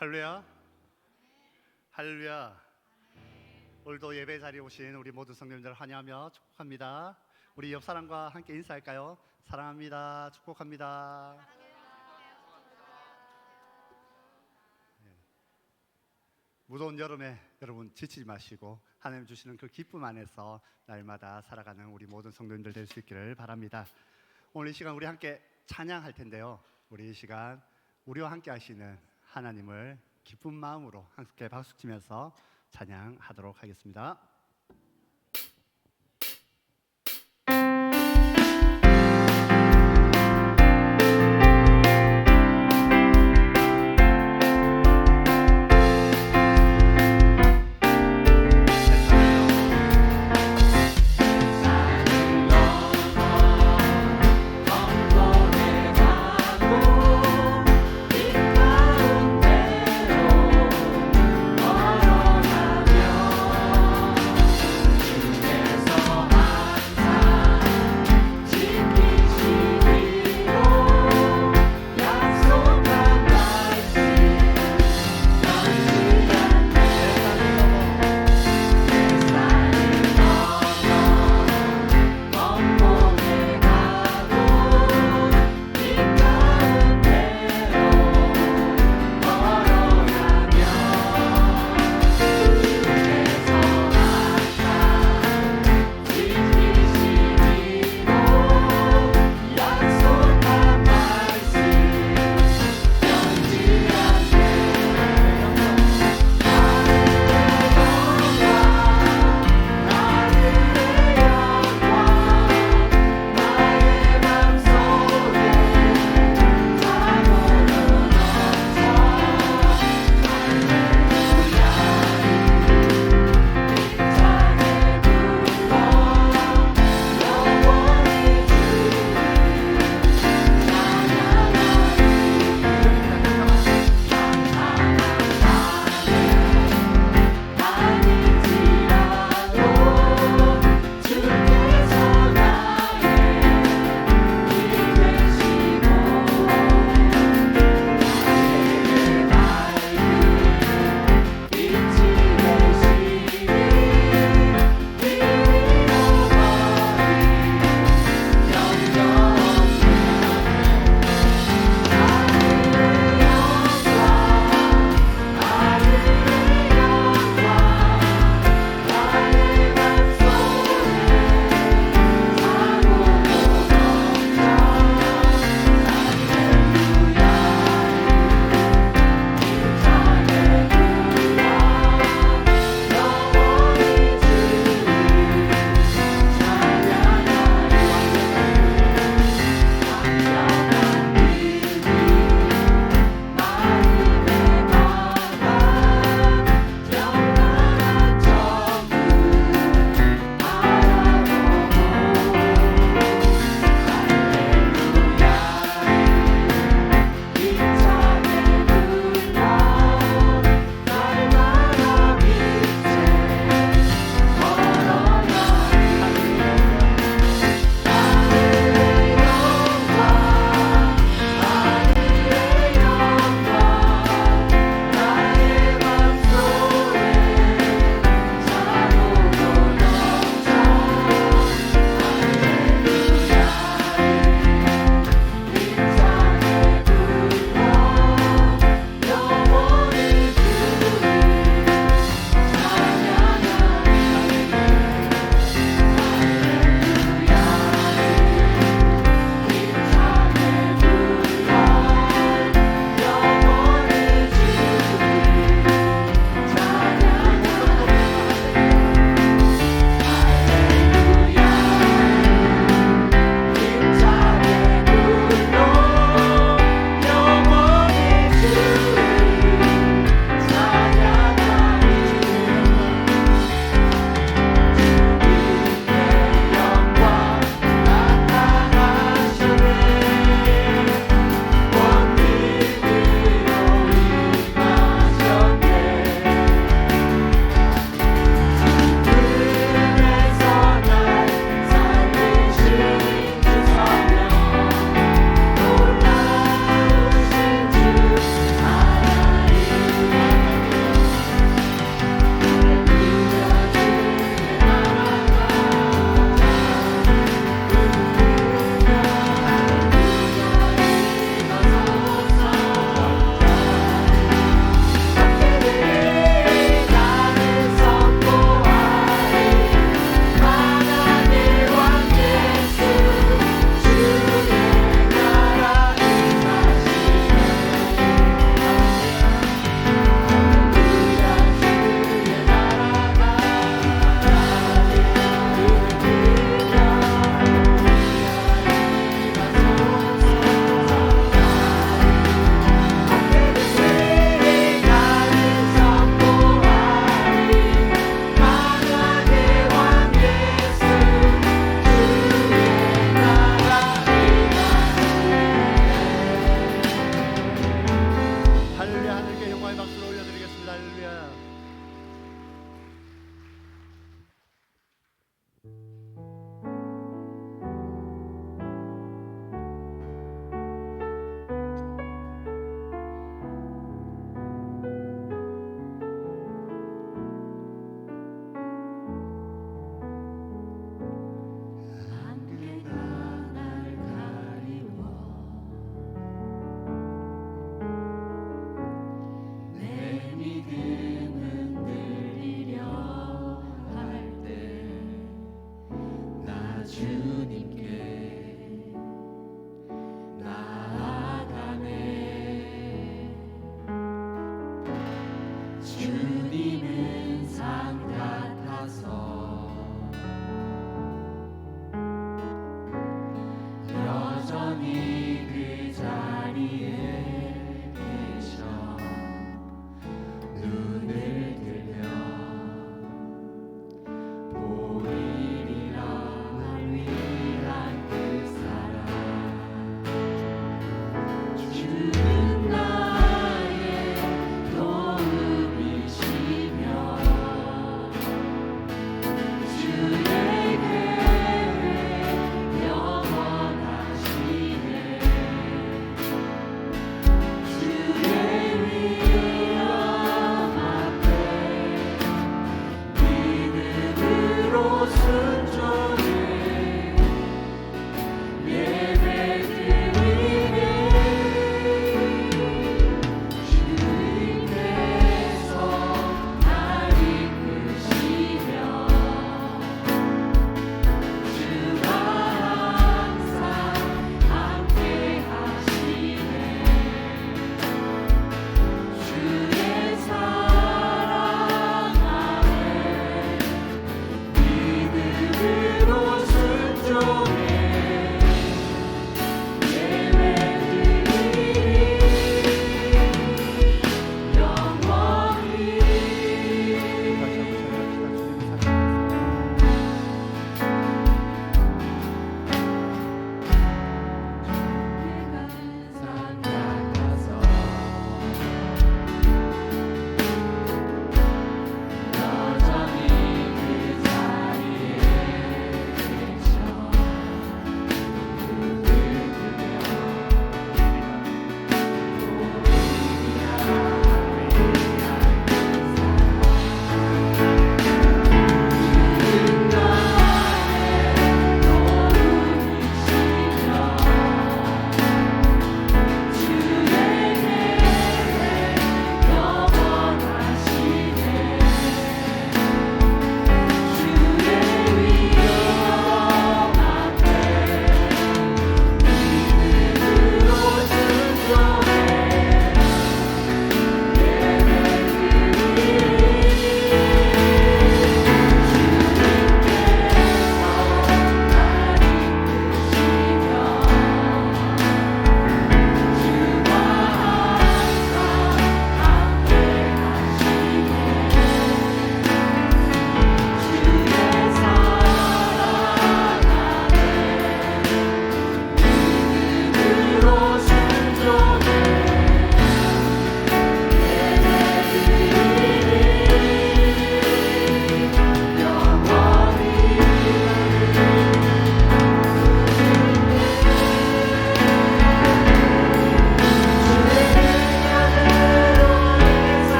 할렐루야. 할렐루야. 오늘도 예배 자리에 오신 우리 모든 성도님들 환영하며 축복합니다. 우리 옆 사람과 함께 인사할까요? 사랑합니다. 축복합니다. 무더운 여름에 여러분 지치지 마시고 하나님 주시는 그 기쁨 안에서 날마다 살아가는 우리 모든 성도님들 될 수 있기를 바랍니다. 오늘 이 시간 우리 함께 찬양할 텐데요, 우리 이 시간 우리와 함께 하시는 하나님을 기쁜 마음으로 함께 박수치면서 찬양하도록 하겠습니다. 가운데로 걸어가며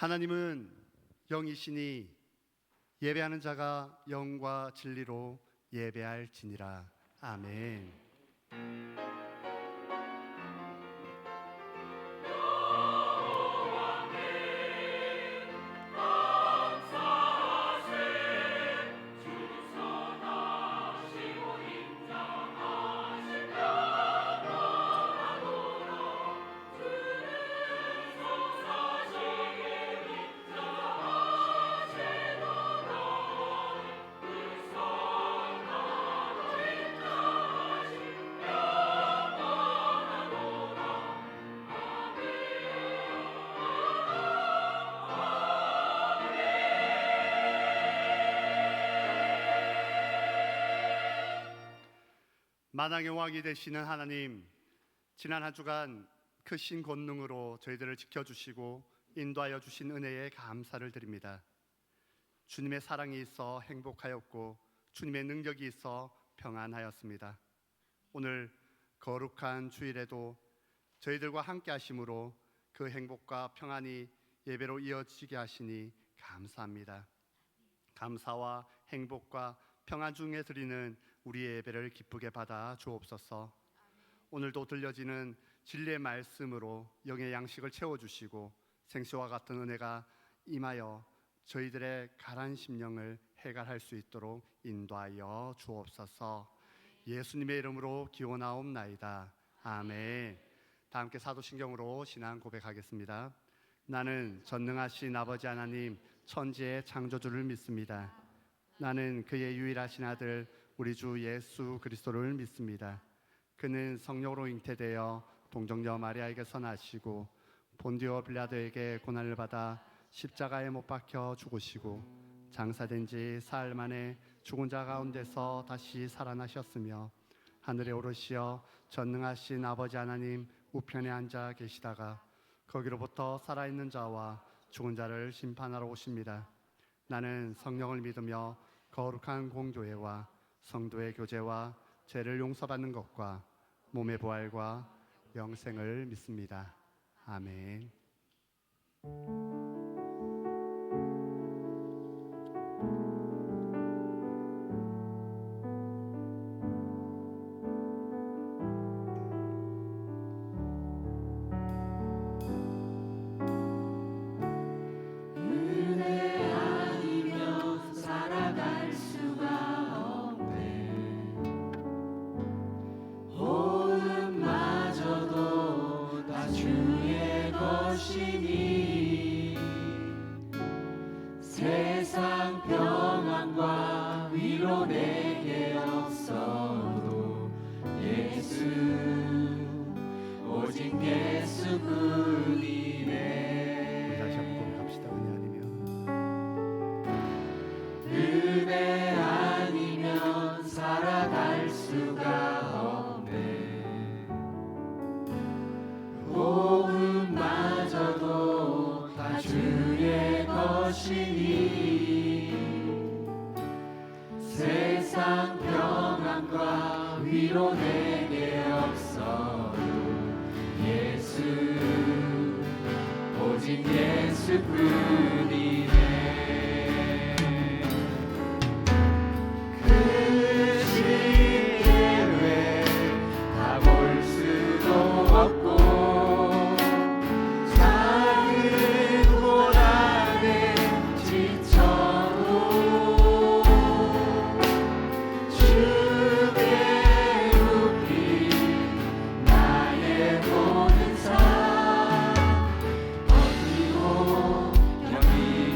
하나님은 영이시니 예배하는 자가 영과 진리로 예배할지니라. 아멘. 만왕의 왕이 되시는 하나님, 지난 한 주간 크신 권능으로 저희들을 지켜주시고 인도하여 주신 은혜에 감사를 드립니다. 주님의 사랑이 있어 행복하였고 주님의 능력이 있어 평안하였습니다. 오늘 거룩한 주일에도 저희들과 함께 하심으로 그 행복과 평안이 예배로 이어지게 하시니 감사합니다. 감사와 행복과 평안 중에 드리는 우리의 예배를 기쁘게 받아 주옵소서. 오늘도 들려지는 진리의 말씀으로 영의 양식을 채워주시고 생수와 같은 은혜가 임하여 저희들의 가라앉은 심령을 해갈할 수 있도록 인도하여 주옵소서. 예수님의 이름으로 기원하옵나이다. 아멘. 다 함께 사도신경으로 신앙 고백하겠습니다. 나는 전능하신 아버지 하나님 천지의 창조주를 믿습니다. 나는 그의 유일하신 아들 우리 주 예수 그리스도를 믿습니다. 그는 성령으로 잉태되어 동정녀 마리아에게서 나시고 본디오 빌라도에게 고난을 받아 십자가에 못 박혀 죽으시고 장사된 지 사흘 만에 죽은 자 가운데서 다시 살아나셨으며 하늘에 오르시어 전능하신 아버지 하나님 우편에 앉아 계시다가 거기로부터 살아있는 자와 죽은 자를 심판하러 오십니다. 나는 성령을 믿으며 거룩한 공교회와 성도의 교제와 죄를 용서받는 것과 몸의 부활과 영생을 믿습니다. 아멘. 세상 평안과 위로 내게 없어도 예수 오직 예수뿐이네. 우리 다시 한번 고백합시다. 은혜 아니면 살아갈 수가 없네. 호흡마저도 다 주의 것이니 세상 평안과 위로 내게 없어도 예수 오직 예수뿐이네. 그 시계에 다 볼 수도 없고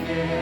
내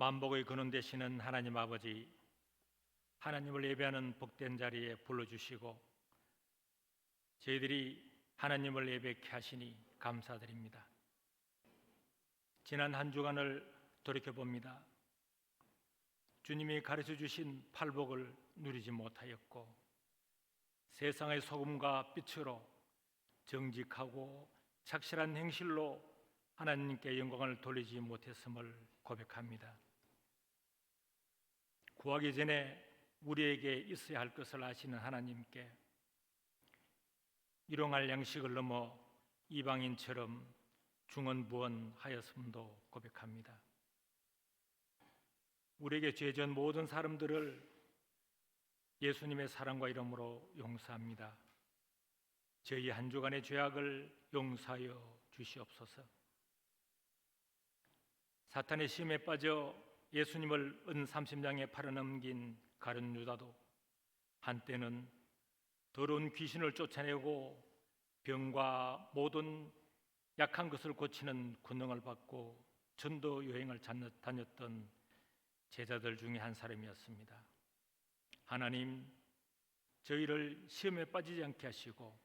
만복의 근원 되시는 하나님 아버지, 하나님을 예배하는 복된 자리에 불러주시고 저희들이 하나님을 예배케 하시니 감사드립니다. 지난 한 주간을 돌이켜봅니다. 주님이 가르쳐 주신 팔복을 누리지 못하였고 세상의 소금과 빛으로 정직하고 착실한 행실로 하나님께 영광을 돌리지 못했음을 고백합니다. 구하기 전에 우리에게 있어야 할 것을 아시는 하나님께 일용할 양식을 넘어 이방인처럼 중언부언하였음도 고백합니다. 우리에게 죄전 모든 사람들을 예수님의 사랑과 이름으로 용서합니다. 저희 한 주간의 죄악을 용서하여 주시옵소서. 사탄의 시험에 빠져 예수님을 은 30냥에 팔아넘긴 가룟 유다도 한때는 더러운 귀신을 쫓아내고 병과 모든 약한 것을 고치는 권능을 받고 전도 여행을 다녔던 제자들 중에 한 사람이었습니다. 하나님, 저희를 시험에 빠지지 않게 하시고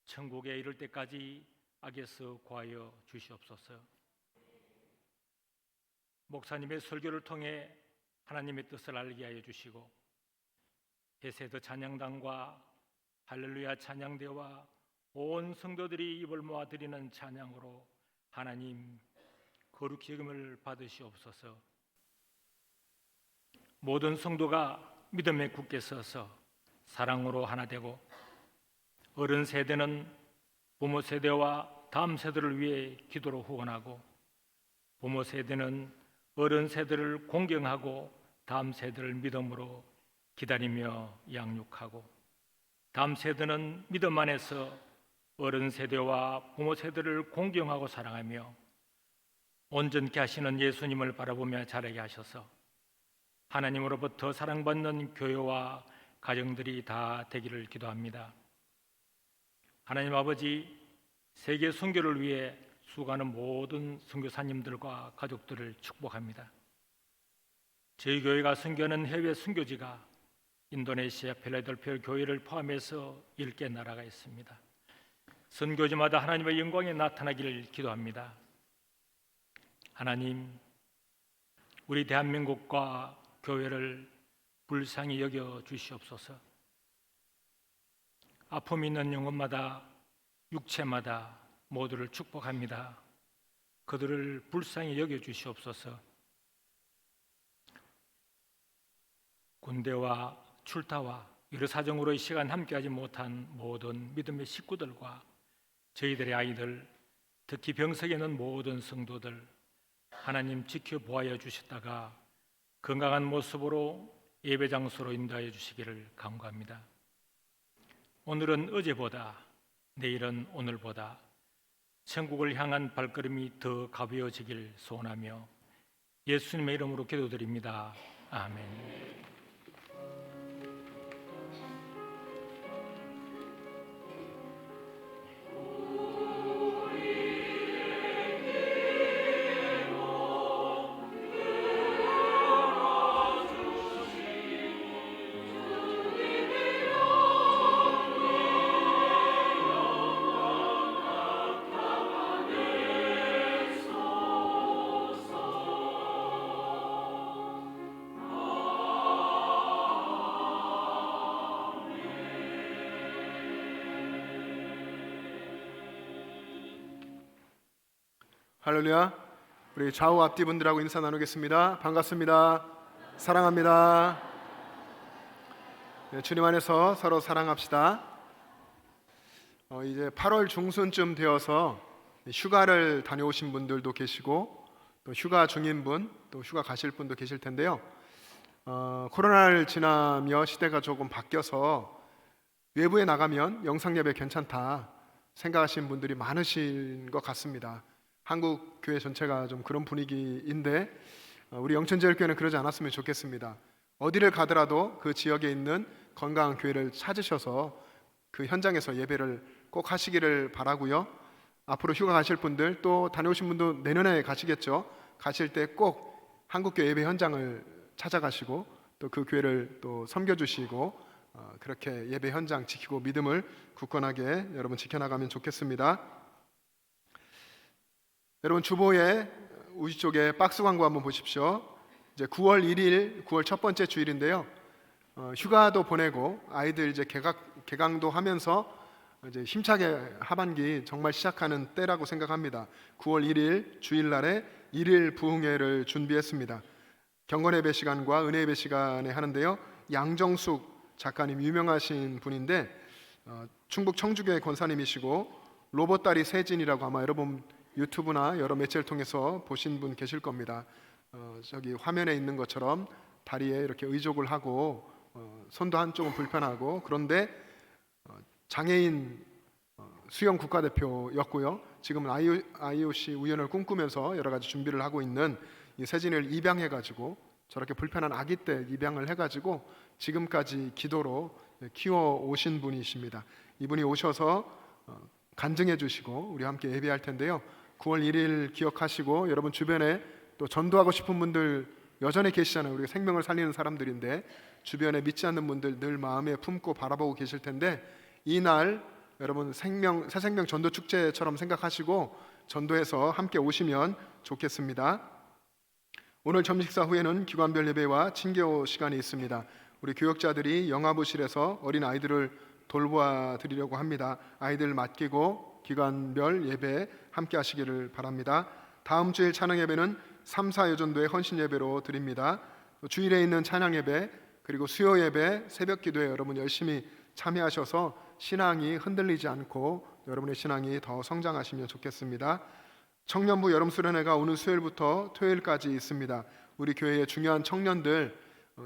천국에 이를 때까지 악에서 구하여 주시옵소서. 목사님의 설교를 통해 하나님의 뜻을 알게 하여 주시고 헤세드 찬양단과 할렐루야 찬양대와 온 성도들이 입을 모아 드리는 찬양으로 하나님 거룩히 여김을 받으시옵소서. 모든 성도가 믿음에 굳게 서서 사랑으로 하나 되고 어른 세대는 부모 세대와 다음 세대를 위해 기도로 후원하고 부모 세대는 어른 세대를 공경하고 다음 세대를 믿음으로 기다리며 양육하고 다음 세대는 믿음 안에서 어른 세대와 부모 세대를 공경하고 사랑하며 온전케 하시는 예수님을 바라보며 자라게 하셔서 하나님으로부터 사랑받는 교회와 가정들이 다 되기를 기도합니다. 하나님 아버지, 세계 선교를 위해 수고하는 모든 선교사님들과 가족들을 축복합니다. 저희 교회가 선교하는 해외 선교지가 인도네시아 필라델피아 교회를 포함해서 10개 나라가 있습니다. 선교지마다 하나님의 영광이 나타나기를 기도합니다. 하나님, 우리 대한민국과 교회를 불쌍히 여겨 주시옵소서. 아픔 있는 영혼마다 육체마다 모두를 축복합니다. 그들을 불쌍히 여겨 주시옵소서. 군대와 출타와 여러 사정으로 이 시간 함께하지 못한 모든 믿음의 식구들과 저희들의 아이들, 특히 병석에 있는 모든 성도들 하나님 지켜보아여 주셨다가 건강한 모습으로 예배 장소로 인도하여 주시기를 간구합니다. 오늘은 어제보다, 내일은 오늘보다 천국을 향한 발걸음이 더 가벼워지길 소원하며 예수님의 이름으로 기도드립니다. 아멘. 할렐루야. 우리 좌우 앞뒤 분들하고 인사 나누겠습니다. 반갑습니다. 사랑합니다. 네, 주님 안에서 서로 사랑합시다. 이제 8월 중순쯤 되어서 휴가를 다녀오신 분들도 계시고 또 휴가 중인 분, 또 휴가 가실 분도 계실 텐데요. 코로나를 지나며 시대가 조금 바뀌어서 외부에 나가면 영상 예배 괜찮다 생각하시는 분들이 많으신 것 같습니다. 한국 교회 전체가 좀 그런 분위기인데 우리 영천제일교회는 그러지 않았으면 좋겠습니다. 어디를 가더라도 그 지역에 있는 건강한 교회를 찾으셔서 그 현장에서 예배를 꼭 하시기를 바라고요. 앞으로 휴가 가실 분들, 또 다녀오신 분도 내년에 가시겠죠. 가실 때 꼭 한국교 예배 현장을 찾아가시고 또 그 교회를 또 섬겨주시고 그렇게 예배 현장 지키고 믿음을 굳건하게 여러분 지켜나가면 좋겠습니다. 여러분 주보에 우지 쪽에 박스 광고 한번 보십시오. 이제 9월 1일, 9월 첫 번째 주일인데요. 휴가도 보내고 아이들 이제 개강도 하면서 이제 힘차게 하반기 정말 시작하는 때라고 생각합니다. 9월 1일 주일날에 일일 부흥회를 준비했습니다. 경건 예배 시간과 은혜 예배 시간에 하는데요. 양정숙 작가님 유명하신 분인데 충북 청주교회 권사님이시고 로봇다리 세진이라고 아마 여러분 유튜브나 여러 매체를 통해서 보신 분 계실 겁니다. 저기 화면에 있는 것처럼 다리에 이렇게 의족을 하고 손도 한쪽은 불편하고 그런데 장애인 수영 국가대표였고요. 지금은 IOC 우연을 꿈꾸면서 여러 가지 준비를 하고 있는 이 세진이를 입양해가지고 저렇게 불편한 아기 때 입양을 해가지고 지금까지 기도로 키워 오신 분이십니다. 이분이 오셔서 간증해 주시고 우리 함께 예배할 텐데요. 9월 1일 기억하시고 여러분 주변에 또 전도하고 싶은 분들 여전히 계시잖아요. 우리가 생명을 살리는 사람들인데 주변에 믿지 않는 분들 늘 마음에 품고 바라보고 계실 텐데 이날 여러분 새 생명 전도 축제처럼 생각하시고 전도해서 함께 오시면 좋겠습니다. 오늘 점심식사 후에는 기관별 예배와 친교 시간이 있습니다. 우리 교역자들이 영화부실에서 어린 아이들을 돌보아 드리려고 합니다. 아이들 맡기고 기관별 예배 함께 하시기를 바랍니다. 다음 주일 찬양 예배는 3, 4 여전도의 헌신 예배로 드립니다. 주일에 있는 찬양 예배 그리고 수요 예배 새벽 기도에 여러분 열심히 참여하셔서 신앙이 흔들리지 않고 여러분의 신앙이 더 성장하시면 좋겠습니다. 청년부 여름 수련회가 오늘 수요일부터 토요일까지 있습니다. 우리 교회의 중요한 청년들,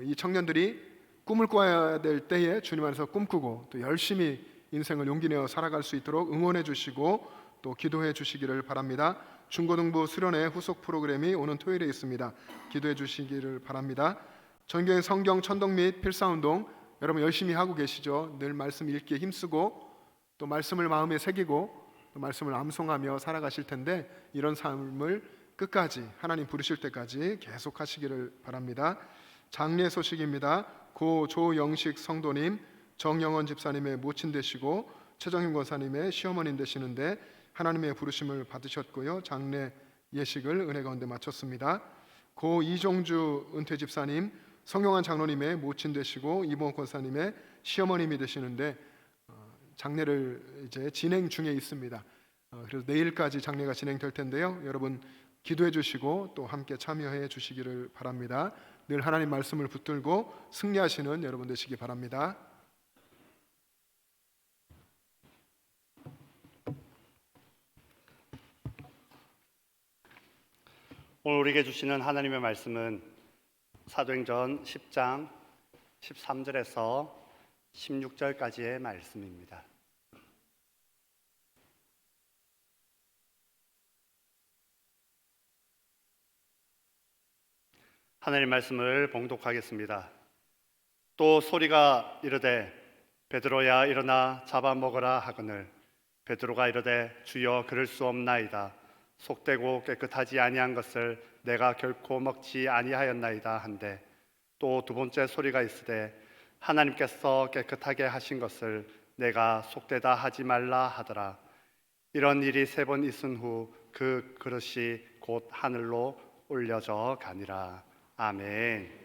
이 청년들이 꿈을 꿔야 될 때에 주님 안에서 꿈꾸고 또 열심히 인생을 용기 내어 살아갈 수 있도록 응원해 주시고 또 기도해 주시기를 바랍니다. 중고등부 수련회 후속 프로그램이 오는 토요일에 있습니다. 기도해 주시기를 바랍니다. 전교회 성경 천독 및 필사운동 여러분 열심히 하고 계시죠? 늘 말씀 읽기에 힘쓰고 또 말씀을 마음에 새기고 또 말씀을 암송하며 살아가실 텐데 이런 삶을 끝까지 하나님 부르실 때까지 계속 하시기를 바랍니다. 장례 소식입니다. 고 조영식 성도님 정영원 집사님의 모친 되시고 최정임 권사님의 시어머님 되시는데 하나님의 부르심을 받으셨고요. 장례 예식을 은혜 가운데 마쳤습니다. 고 이종주 은퇴 집사님 성용환 장로님의 모친 되시고 이봉 권사님의 시어머님이 되시는데 장례를 이제 진행 중에 있습니다. 그래서 내일까지 장례가 진행될 텐데요. 여러분 기도해 주시고 또 함께 참여해 주시기를 바랍니다. 늘 하나님 말씀을 붙들고 승리하시는 여러분 되시기 바랍니다. 오늘 우리에게 주시는 하나님의 말씀은 사도행전 10장 13절에서 16절까지의 말씀입니다. 하나님 말씀을 봉독하겠습니다. 또 소리가 이르되 베드로야 일어나 잡아먹으라 하거늘 베드로가 이르되 주여 그럴 수 없나이다. 속되고 깨끗하지 아니한 것을 내가 결코 먹지 아니하였나이다 한데 또 두 번째 소리가 있으되 하나님께서 깨끗하게 하신 것을 내가 속되다 하지 말라 하더라. 이런 일이 3번 있은 후 그 그릇이 곧 하늘로 올려져 가니라. 아멘.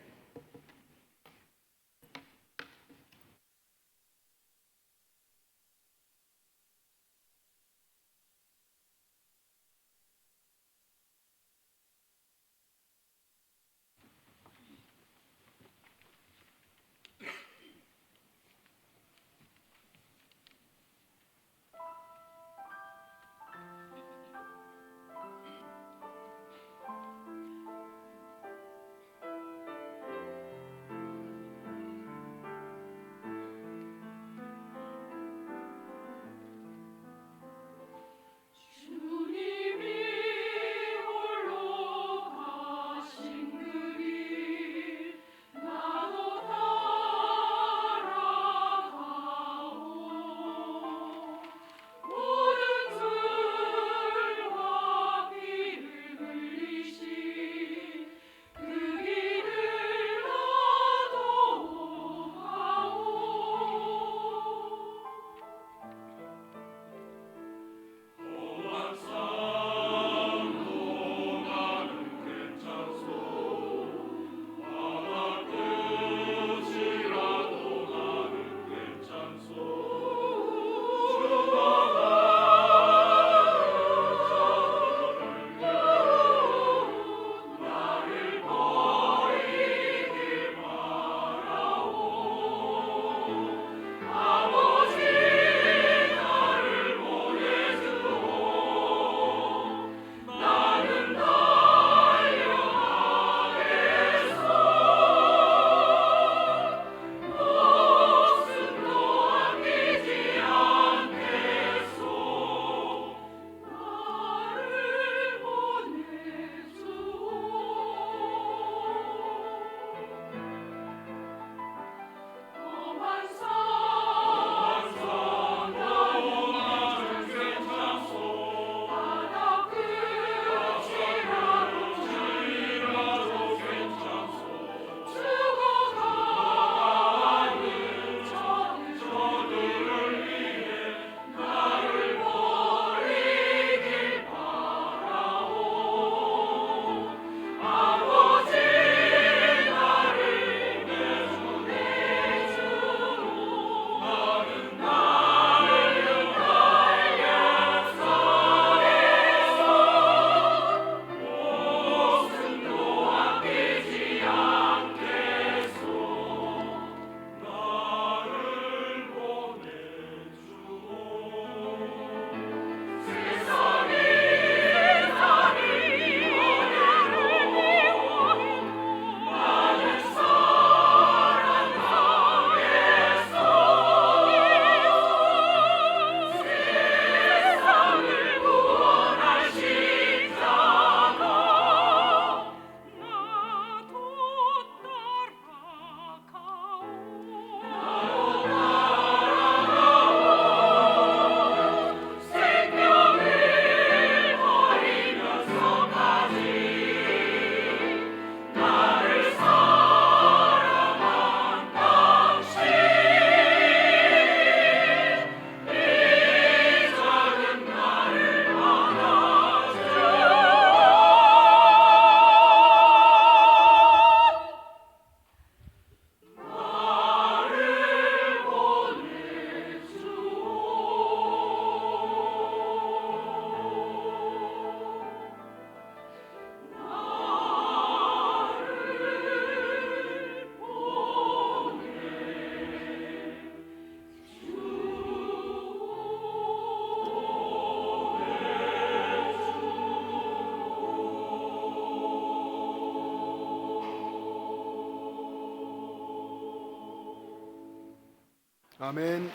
아멘.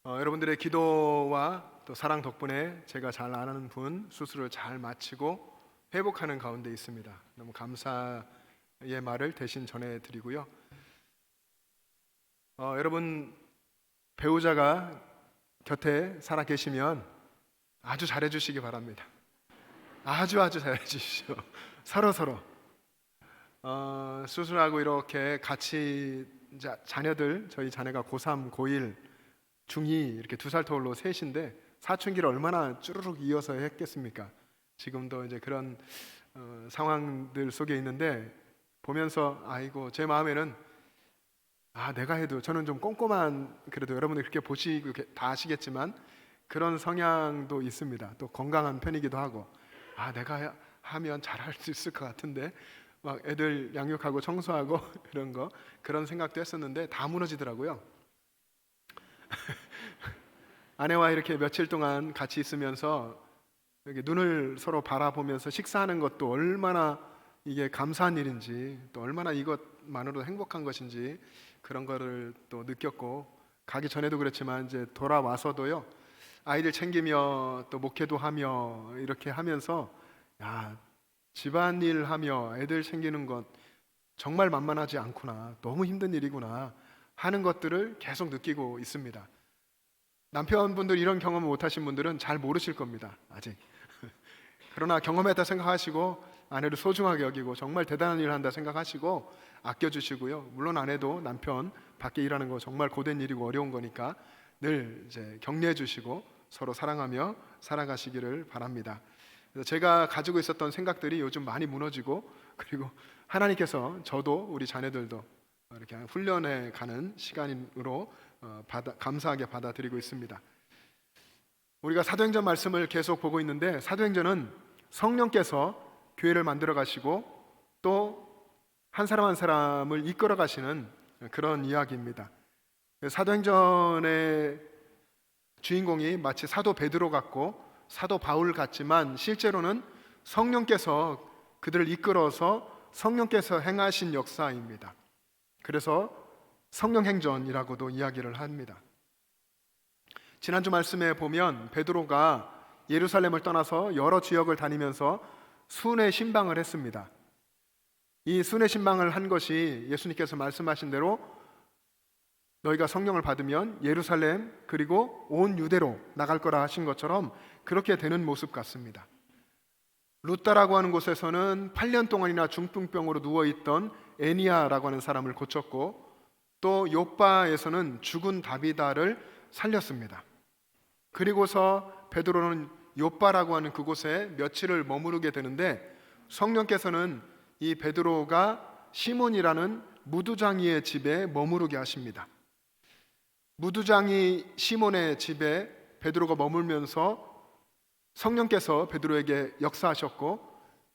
여러분들의 기도와 또 사랑 덕분에 제가 잘 아는 분 수술을 잘 마치고 회복하는 가운데 있습니다. 너무 감사의 말을 대신 전해드리고요. 여러분 배우자가 곁에 살아 계시면 아주 잘해주시기 바랍니다. 아주 잘해주시죠. 서로 수술하고 이렇게 같이 자녀들, 저희 자녀가 고3, 고1, 중2 이렇게 2살 터울로 셋인데 사춘기를 얼마나 쭈르륵 이어서 했겠습니까? 지금도 이제 그런 상황들 속에 있는데 보면서 아이고 제 마음에는 내가 해도 저는 좀 꼼꼼한, 그래도 여러분들 그렇게 보시고 다 아시겠지만 그런 성향도 있습니다. 또 건강한 편이기도 하고 내가 하면 잘할 수 있을 것 같은데 막 애들 양육하고 청소하고 그런 생각도 했었는데 다 무너지더라고요. 아내와 이렇게 며칠 동안 같이 있으면서 이렇게 눈을 서로 바라보면서 식사하는 것도 얼마나 이게 감사한 일인지, 또 얼마나 이것만으로도 행복한 것인지 그런 거를 또 느꼈고, 가기 전에도 그랬지만 이제 돌아와서도요, 아이들 챙기며 또 목회도 하며 이렇게 하면서 집안일 하며 애들 챙기는 것 정말 만만하지 않구나, 너무 힘든 일이구나 하는 것들을 계속 느끼고 있습니다. 남편분들 이런 경험을 못하신 분들은 잘 모르실 겁니다, 아직. 그러나 경험했다 생각하시고 아내를 소중하게 여기고 정말 대단한 일을 한다 생각하시고 아껴주시고요. 물론 아내도 남편 밖에 일하는 거 정말 고된 일이고 어려운 거니까 늘 이제 격려해 주시고 서로 사랑하며 살아가시기를 바랍니다. 그래서 제가 가지고 있었던 생각들이 요즘 많이 무너지고, 그리고 하나님께서 저도 우리 자녀들도 이렇게 훈련해 가는 시간으로 감사하게 받아들이고 있습니다. 우리가 사도행전 말씀을 계속 보고 있는데, 사도행전은 성령께서 교회를 만들어 가시고 또 한 사람 한 사람을 이끌어 가시는 그런 이야기입니다. 사도행전의 주인공이 마치 사도 베드로 같고 사도 바울 같지만 실제로는 성령께서 그들을 이끌어서 성령께서 행하신 역사입니다. 그래서 성령행전이라고도 이야기를 합니다. 지난주 말씀에 보면 베드로가 예루살렘을 떠나서 여러 지역을 다니면서 순회 신방을 했습니다. 이 순회 신방을 한 것이 예수님께서 말씀하신 대로 너희가 성령을 받으면 예루살렘 그리고 온 유대로 나갈 거라 하신 것처럼 그렇게 되는 모습 같습니다. 루따라고 하는 곳에서는 8년 동안이나 중풍병으로 누워있던 애니아라고 하는 사람을 고쳤고, 또 요빠에서는 죽은 다비다를 살렸습니다. 그리고서 베드로는 요빠라고 하는 그곳에 며칠을 머무르게 되는데, 성령께서는 이 베드로가 시몬이라는 무두장이의 집에 머무르게 하십니다. 무두장이 시몬의 집에 베드로가 머물면서 성령께서 베드로에게 역사하셨고,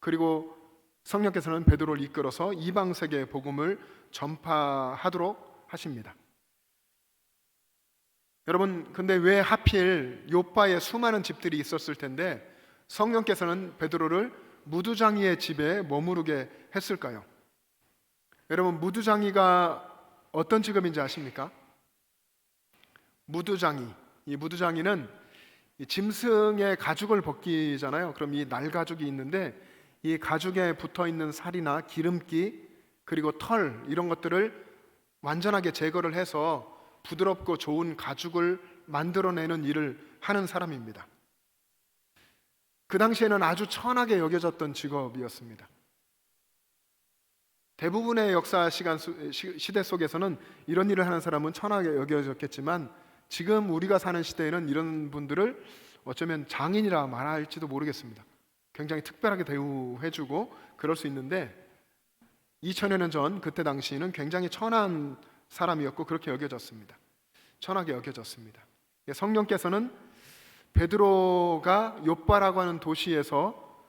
그리고 성령께서는 베드로를 이끌어서 이방 세계의 복음을 전파하도록 하십니다. 여러분, 근데 왜 하필 요빠에 수많은 집들이 있었을 텐데 성령께서는 베드로를 무두장이의 집에 머무르게 했을까요? 여러분, 무두장이가 어떤 직업인지 아십니까? 무두장이, 이 무두장이는 이 짐승의 가죽을 벗기잖아요. 그럼 이 날 가죽이 있는데 이 가죽에 붙어 있는 살이나 기름기 그리고 털 이런 것들을 완전하게 제거를 해서 부드럽고 좋은 가죽을 만들어내는 일을 하는 사람입니다. 그 당시에는 아주 천하게 여겨졌던 직업이었습니다. 대부분의 역사 시대 속에서는 이런 일을 하는 사람은 천하게 여겨졌겠지만, 지금 우리가 사는 시대에는 이런 분들을 어쩌면 장인이라 말할지도 모르겠습니다. 굉장히 특별하게 대우해주고 그럴 수 있는데, 2000여 년 전 그때 당시에는 굉장히 천한 사람이었고 그렇게 여겨졌습니다. 천하게 여겨졌습니다. 성령께서는 베드로가 요빠라고 하는 도시에서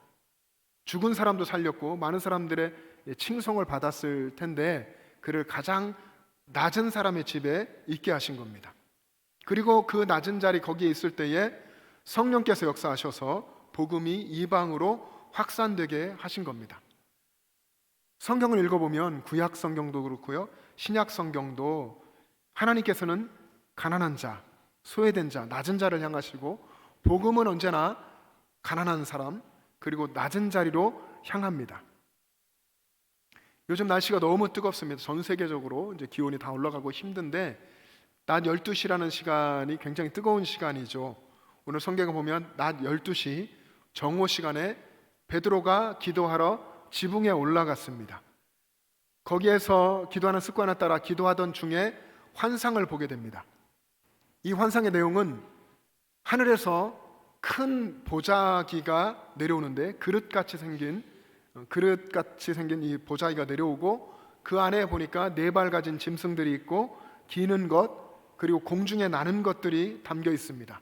죽은 사람도 살렸고 많은 사람들의 칭송을 받았을 텐데 그를 가장 낮은 사람의 집에 있게 하신 겁니다. 그리고 그 낮은 자리 거기에 있을 때에 성령께서 역사하셔서 복음이 이방으로 확산되게 하신 겁니다. 성경을 읽어보면 구약 성경도 그렇고요, 신약 성경도 하나님께서는 가난한 자, 소외된 자, 낮은 자를 향하시고 복음은 언제나 가난한 사람 그리고 낮은 자리로 향합니다. 요즘 날씨가 너무 뜨겁습니다. 전 세계적으로 이제 기온이 다 올라가고 힘든데 낮 12시라는 시간이 굉장히 뜨거운 시간이죠. 오늘 성경을 보면 낮 12시 정오 시간에 베드로가 기도하러 지붕에 올라갔습니다. 거기에서 기도하는 습관에 따라 기도하던 중에 환상을 보게 됩니다. 이 환상의 내용은 하늘에서 큰 보자기가 내려오는데 그릇같이 생긴 이 보자기가 내려오고 그 안에 보니까 4발 가진 짐승들이 있고 기는 것 그리고 공중에 나는 것들이 담겨 있습니다.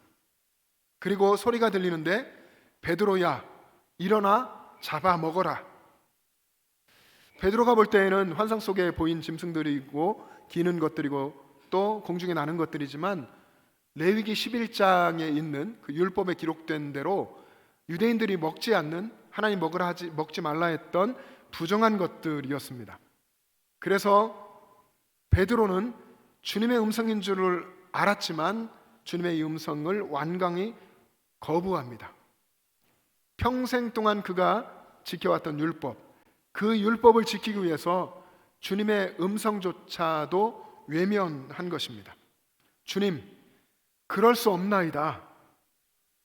그리고 소리가 들리는데 베드로야 일어나 잡아먹어라. 베드로가 볼 때에는 환상 속에 보인 짐승들이 있고 기는 것들이고 또 공중에 나는 것들이지만 레위기 11장에 있는 그 율법에 기록된 대로 유대인들이 먹지 않는 하나님 먹지 말라 했던 부정한 것들이었습니다. 그래서 베드로는 주님의 음성인 줄을 알았지만 주님의 이 음성을 완강히 거부합니다. 평생 동안 그가 지켜왔던 율법, 그 율법을 지키기 위해서 주님의 음성조차도 외면한 것입니다. 주님, 그럴 수 없나이다.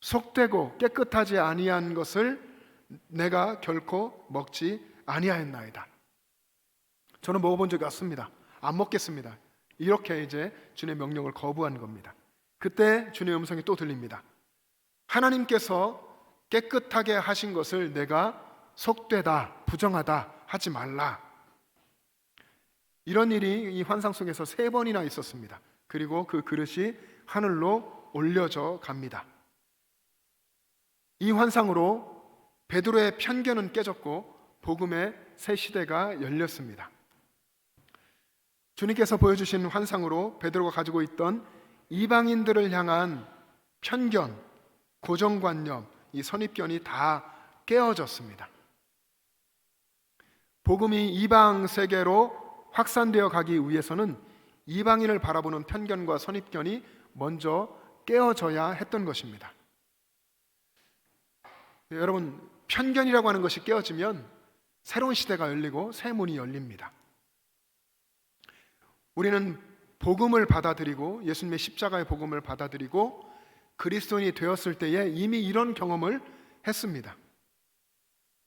속되고 깨끗하지 아니한 것을 내가 결코 먹지 아니하였나이다. 저는 먹어본 적이 없습니다. 안 먹겠습니다. 이렇게 이제 주님의 명령을 거부한 겁니다. 그때 주님의 음성이 또 들립니다. 하나님께서 깨끗하게 하신 것을 내가 속되다, 부정하다 하지 말라. 이런 일이 이 환상 속에서 3번이나 있었습니다. 그리고 그 그릇이 하늘로 올려져 갑니다. 이 환상으로 베드로의 편견은 깨졌고 복음의 새 시대가 열렸습니다. 주님께서 보여주신 환상으로 베드로가 가지고 있던 이방인들을 향한 편견, 고정관념, 이 선입견이 다 깨어졌습니다. 복음이 이방 세계로 확산되어 가기 위해서는 이방인을 바라보는 편견과 선입견이 먼저 깨어져야 했던 것입니다. 여러분, 편견이라고 하는 것이 깨어지면 새로운 시대가 열리고 새 문이 열립니다. 우리는 복음을 받아들이고 예수님의 십자가의 복음을 받아들이고 그리스도인이 되었을 때에 이미 이런 경험을 했습니다.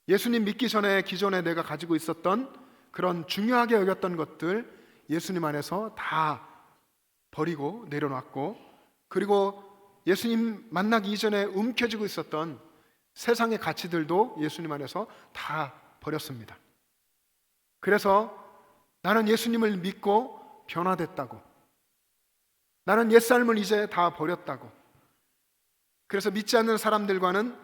예수님 믿기 전에 기존에 내가 가지고 있었던 그런 중요하게 여겼던 것들 예수님 안에서 다 버리고 내려놨고, 그리고 예수님 만나기 이전에 움켜쥐고 있었던 세상의 가치들도 예수님 안에서 다 버렸습니다. 그래서 나는 예수님을 믿고 변화됐다고, 나는 옛삶을 이제 다 버렸다고, 그래서 믿지 않는 사람들과는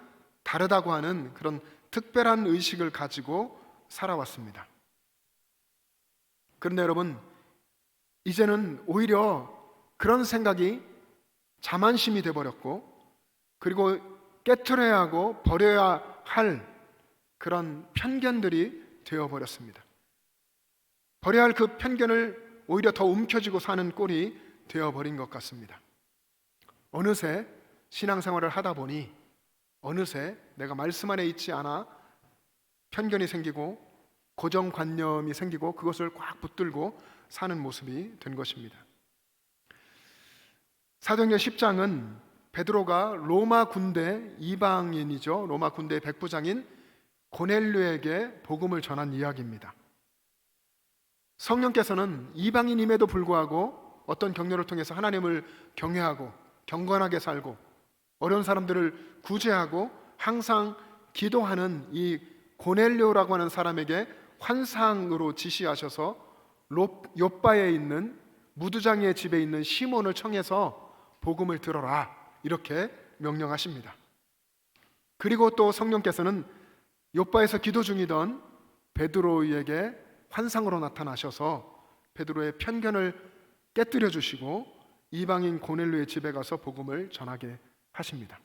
다르다고 하는 그런 특별한 의식을 가지고 살아왔습니다. 그런데 여러분, 이제는 오히려 그런 생각이 자만심이 되어버렸고, 그리고 깨트려야 하고 버려야 할 그런 편견들이 되어버렸습니다. 버려야 할 그 편견을 오히려 더 움켜쥐고 사는 꼴이 되어버린 것 같습니다. 어느새 신앙생활을 하다 보니 어느새 내가 말씀 안에 있지 않아 편견이 생기고 고정관념이 생기고 그것을 꽉 붙들고 사는 모습이 된 것입니다. 사도행전 10장은 베드로가 로마 군대 이방인이죠. 로마 군대의 백부장인 고넬료에게 복음을 전한 이야기입니다. 성령께서는 이방인임에도 불구하고 어떤 격려를 통해서 하나님을 경외하고 경건하게 살고 어려운 사람들을 구제하고 항상 기도하는 이 고넬료라고 하는 사람에게 환상으로 지시하셔서 욥바에 있는 무두장이의 집에 있는 시몬을 청해서 복음을 들어라 이렇게 명령하십니다. 그리고 또 성령께서는 욥바에서 기도 중이던 베드로에게 환상으로 나타나셔서 베드로의 편견을 깨뜨려 주시고 이방인 고넬료의 집에 가서 복음을 전하게 하십니다.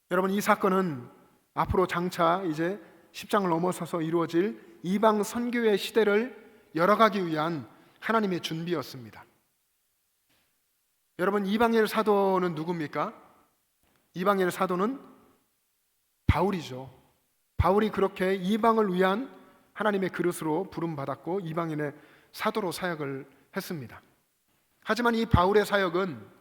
여러분, 이 사건은 앞으로 장차 이제 십장을 넘어서서 이루어질 이방 선교의 시대를 열어가기 위한 하나님의 준비였습니다. 여러분, 이방인의 사도는 누굽니까? 이방인의 사도는 바울이죠. 바울이 그렇게 이방을 위한 하나님의 그릇으로 부름받았고 이방인의 사도로 사역을 했습니다. 하지만 이 바울의 사역은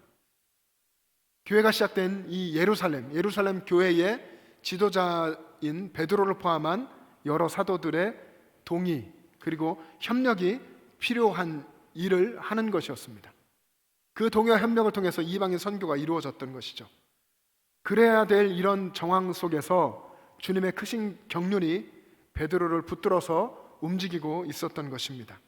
교회가 시작된 이 예루살렘 교회의 지도자인 베드로를 포함한 여러 사도들의 동의 그리고 협력이 필요한 일을 하는 것이었습니다. 그 동의와 협력을 통해서 이방인 선교가 이루어졌던 것이죠. 그래야 될 이런 정황 속에서 주님의 크신 경륜이 베드로를 붙들어서 움직이고 있었던 것입니다.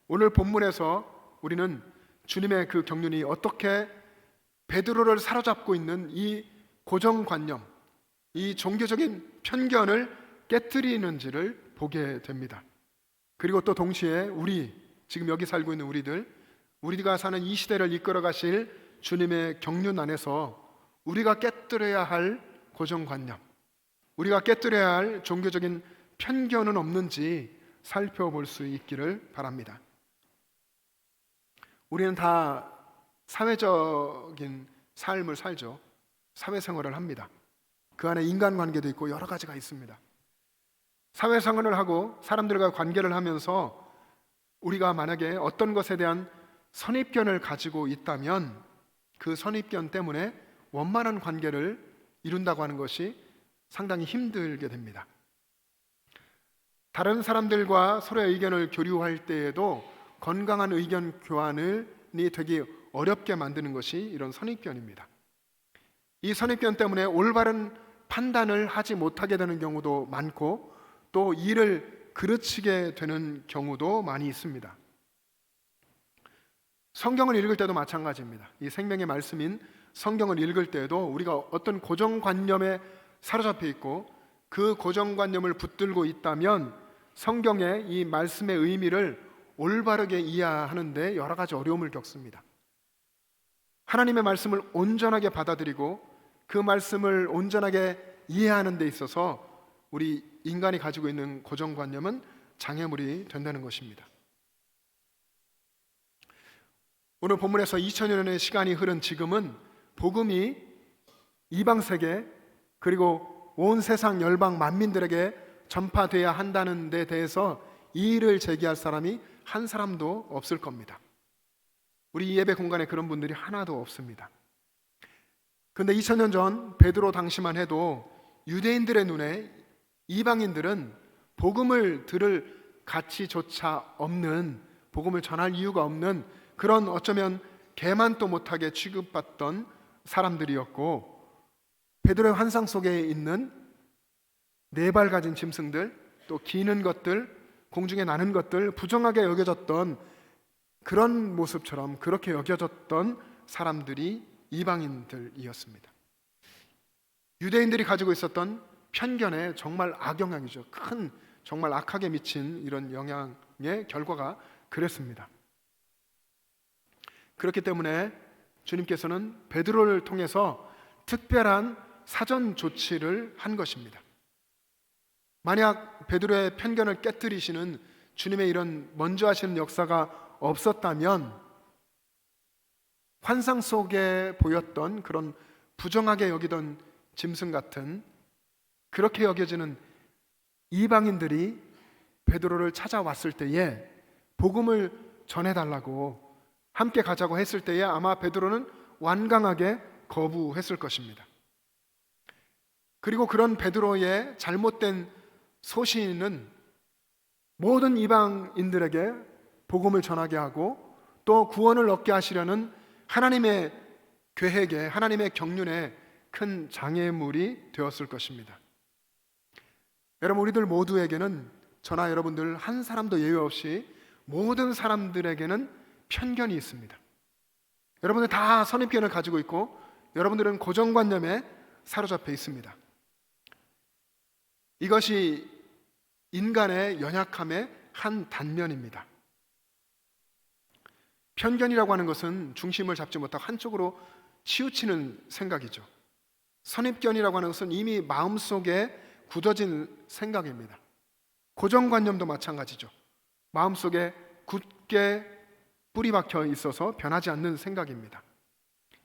오늘 본문에서 우리는 주님의 그 경륜이 어떻게 베드로를 사로잡고 있는 이 고정관념, 이 종교적인 편견을 깨뜨리는지를 보게 됩니다. 그리고 또 동시에 지금 여기 살고 있는 우리가 사는 이 시대를 이끌어 가실 주님의 경륜 안에서 우리가 깨뜨려야 할 고정관념, 우리가 깨뜨려야 할 종교적인 편견은 없는지 살펴볼 수 있기를 바랍니다. 우리는 다 사회적인 삶을 살죠. 사회생활을 합니다. 그 안에 인간관계도 있고 여러 가지가 있습니다. 사회생활을 하고 사람들과 관계를 하면서 우리가 만약에 어떤 것에 대한 선입견을 가지고 있다면 그 선입견 때문에 원만한 관계를 이룬다고 하는 것이 상당히 힘들게 됩니다. 다른 사람들과 서로의 의견을 교류할 때에도 건강한 의견 교환이 되게 어렵게 만드는 것이 이런 선입견입니다. 이 선입견 때문에 올바른 판단을 하지 못하게 되는 경우도 많고 또 일을 그르치게 되는 경우도 많이 있습니다. 성경을 읽을 때도 마찬가지입니다. 이 생명의 말씀인 성경을 읽을 때에도 우리가 어떤 고정관념에 사로잡혀 있고 그 고정관념을 붙들고 있다면 성경의 이 말씀의 의미를 올바르게 이해하는데 여러 가지 어려움을 겪습니다. 하나님의 말씀을 온전하게 받아들이고 그 말씀을 온전하게 이해하는 데 있어서 우리 인간이 가지고 있는 고정관념은 장애물이 된다는 것입니다. 오늘 본문에서 2000여 년의 시간이 흐른 지금은 복음이 이방 세계 그리고 온 세상 열방 만민들에게 전파돼야 한다는 데 대해서 이의를 제기할 사람이 한 사람도 없을 겁니다. 우리 이 예배 공간에 그런 분들이 하나도 없습니다. 그런데 2000년 전 베드로 당시만 해도 유대인들의 눈에 이방인들은 복음을 들을 가치조차 없는, 복음을 전할 이유가 없는 그런 어쩌면 개만도 못하게 취급받던 사람들이었고, 베드로의 환상 속에 있는 네 발 가진 짐승들, 또 기는 것들, 공중에 나는 것들, 부정하게 여겨졌던 그런 모습처럼 그렇게 여겨졌던 사람들이 이방인들이었습니다. 유대인들이 가지고 있었던 편견의 정말 악영향이죠. 큰, 정말 악하게 미친 이런 영향의 결과가 그랬습니다. 그렇기 때문에 주님께서는 베드로를 통해서 특별한 사전 조치를 한 것입니다. 만약 베드로의 편견을 깨뜨리시는 주님의 이런 먼저 하시는 역사가 없었다면 환상 속에 보였던 그런 부정하게 여기던 짐승 같은 그렇게 여겨지는 이방인들이 베드로를 찾아왔을 때에 복음을 전해달라고 함께 가자고 했을 때에 아마 베드로는 완강하게 거부했을 것입니다. 그리고 그런 베드로의 잘못된 소신은 모든 이방인들에게 복음을 전하게 하고 또 구원을 얻게 하시려는 하나님의 계획에, 하나님의 경륜에 큰 장애물이 되었을 것입니다. 여러분, 우리들 모두에게는, 저나 여러분들 한 사람도 예외 없이 모든 사람들에게는 편견이 있습니다. 여러분들 다 선입견을 가지고 있고 여러분들은 고정관념에 사로잡혀 있습니다. 이것이 인간의 연약함의 한 단면입니다. 편견이라고 하는 것은 중심을 잡지 못하고 한쪽으로 치우치는 생각이죠. 선입견이라고 하는 것은 이미 마음속에 굳어진 생각입니다. 고정관념도 마찬가지죠. 마음속에 굳게 뿌리 박혀 있어서 변하지 않는 생각입니다.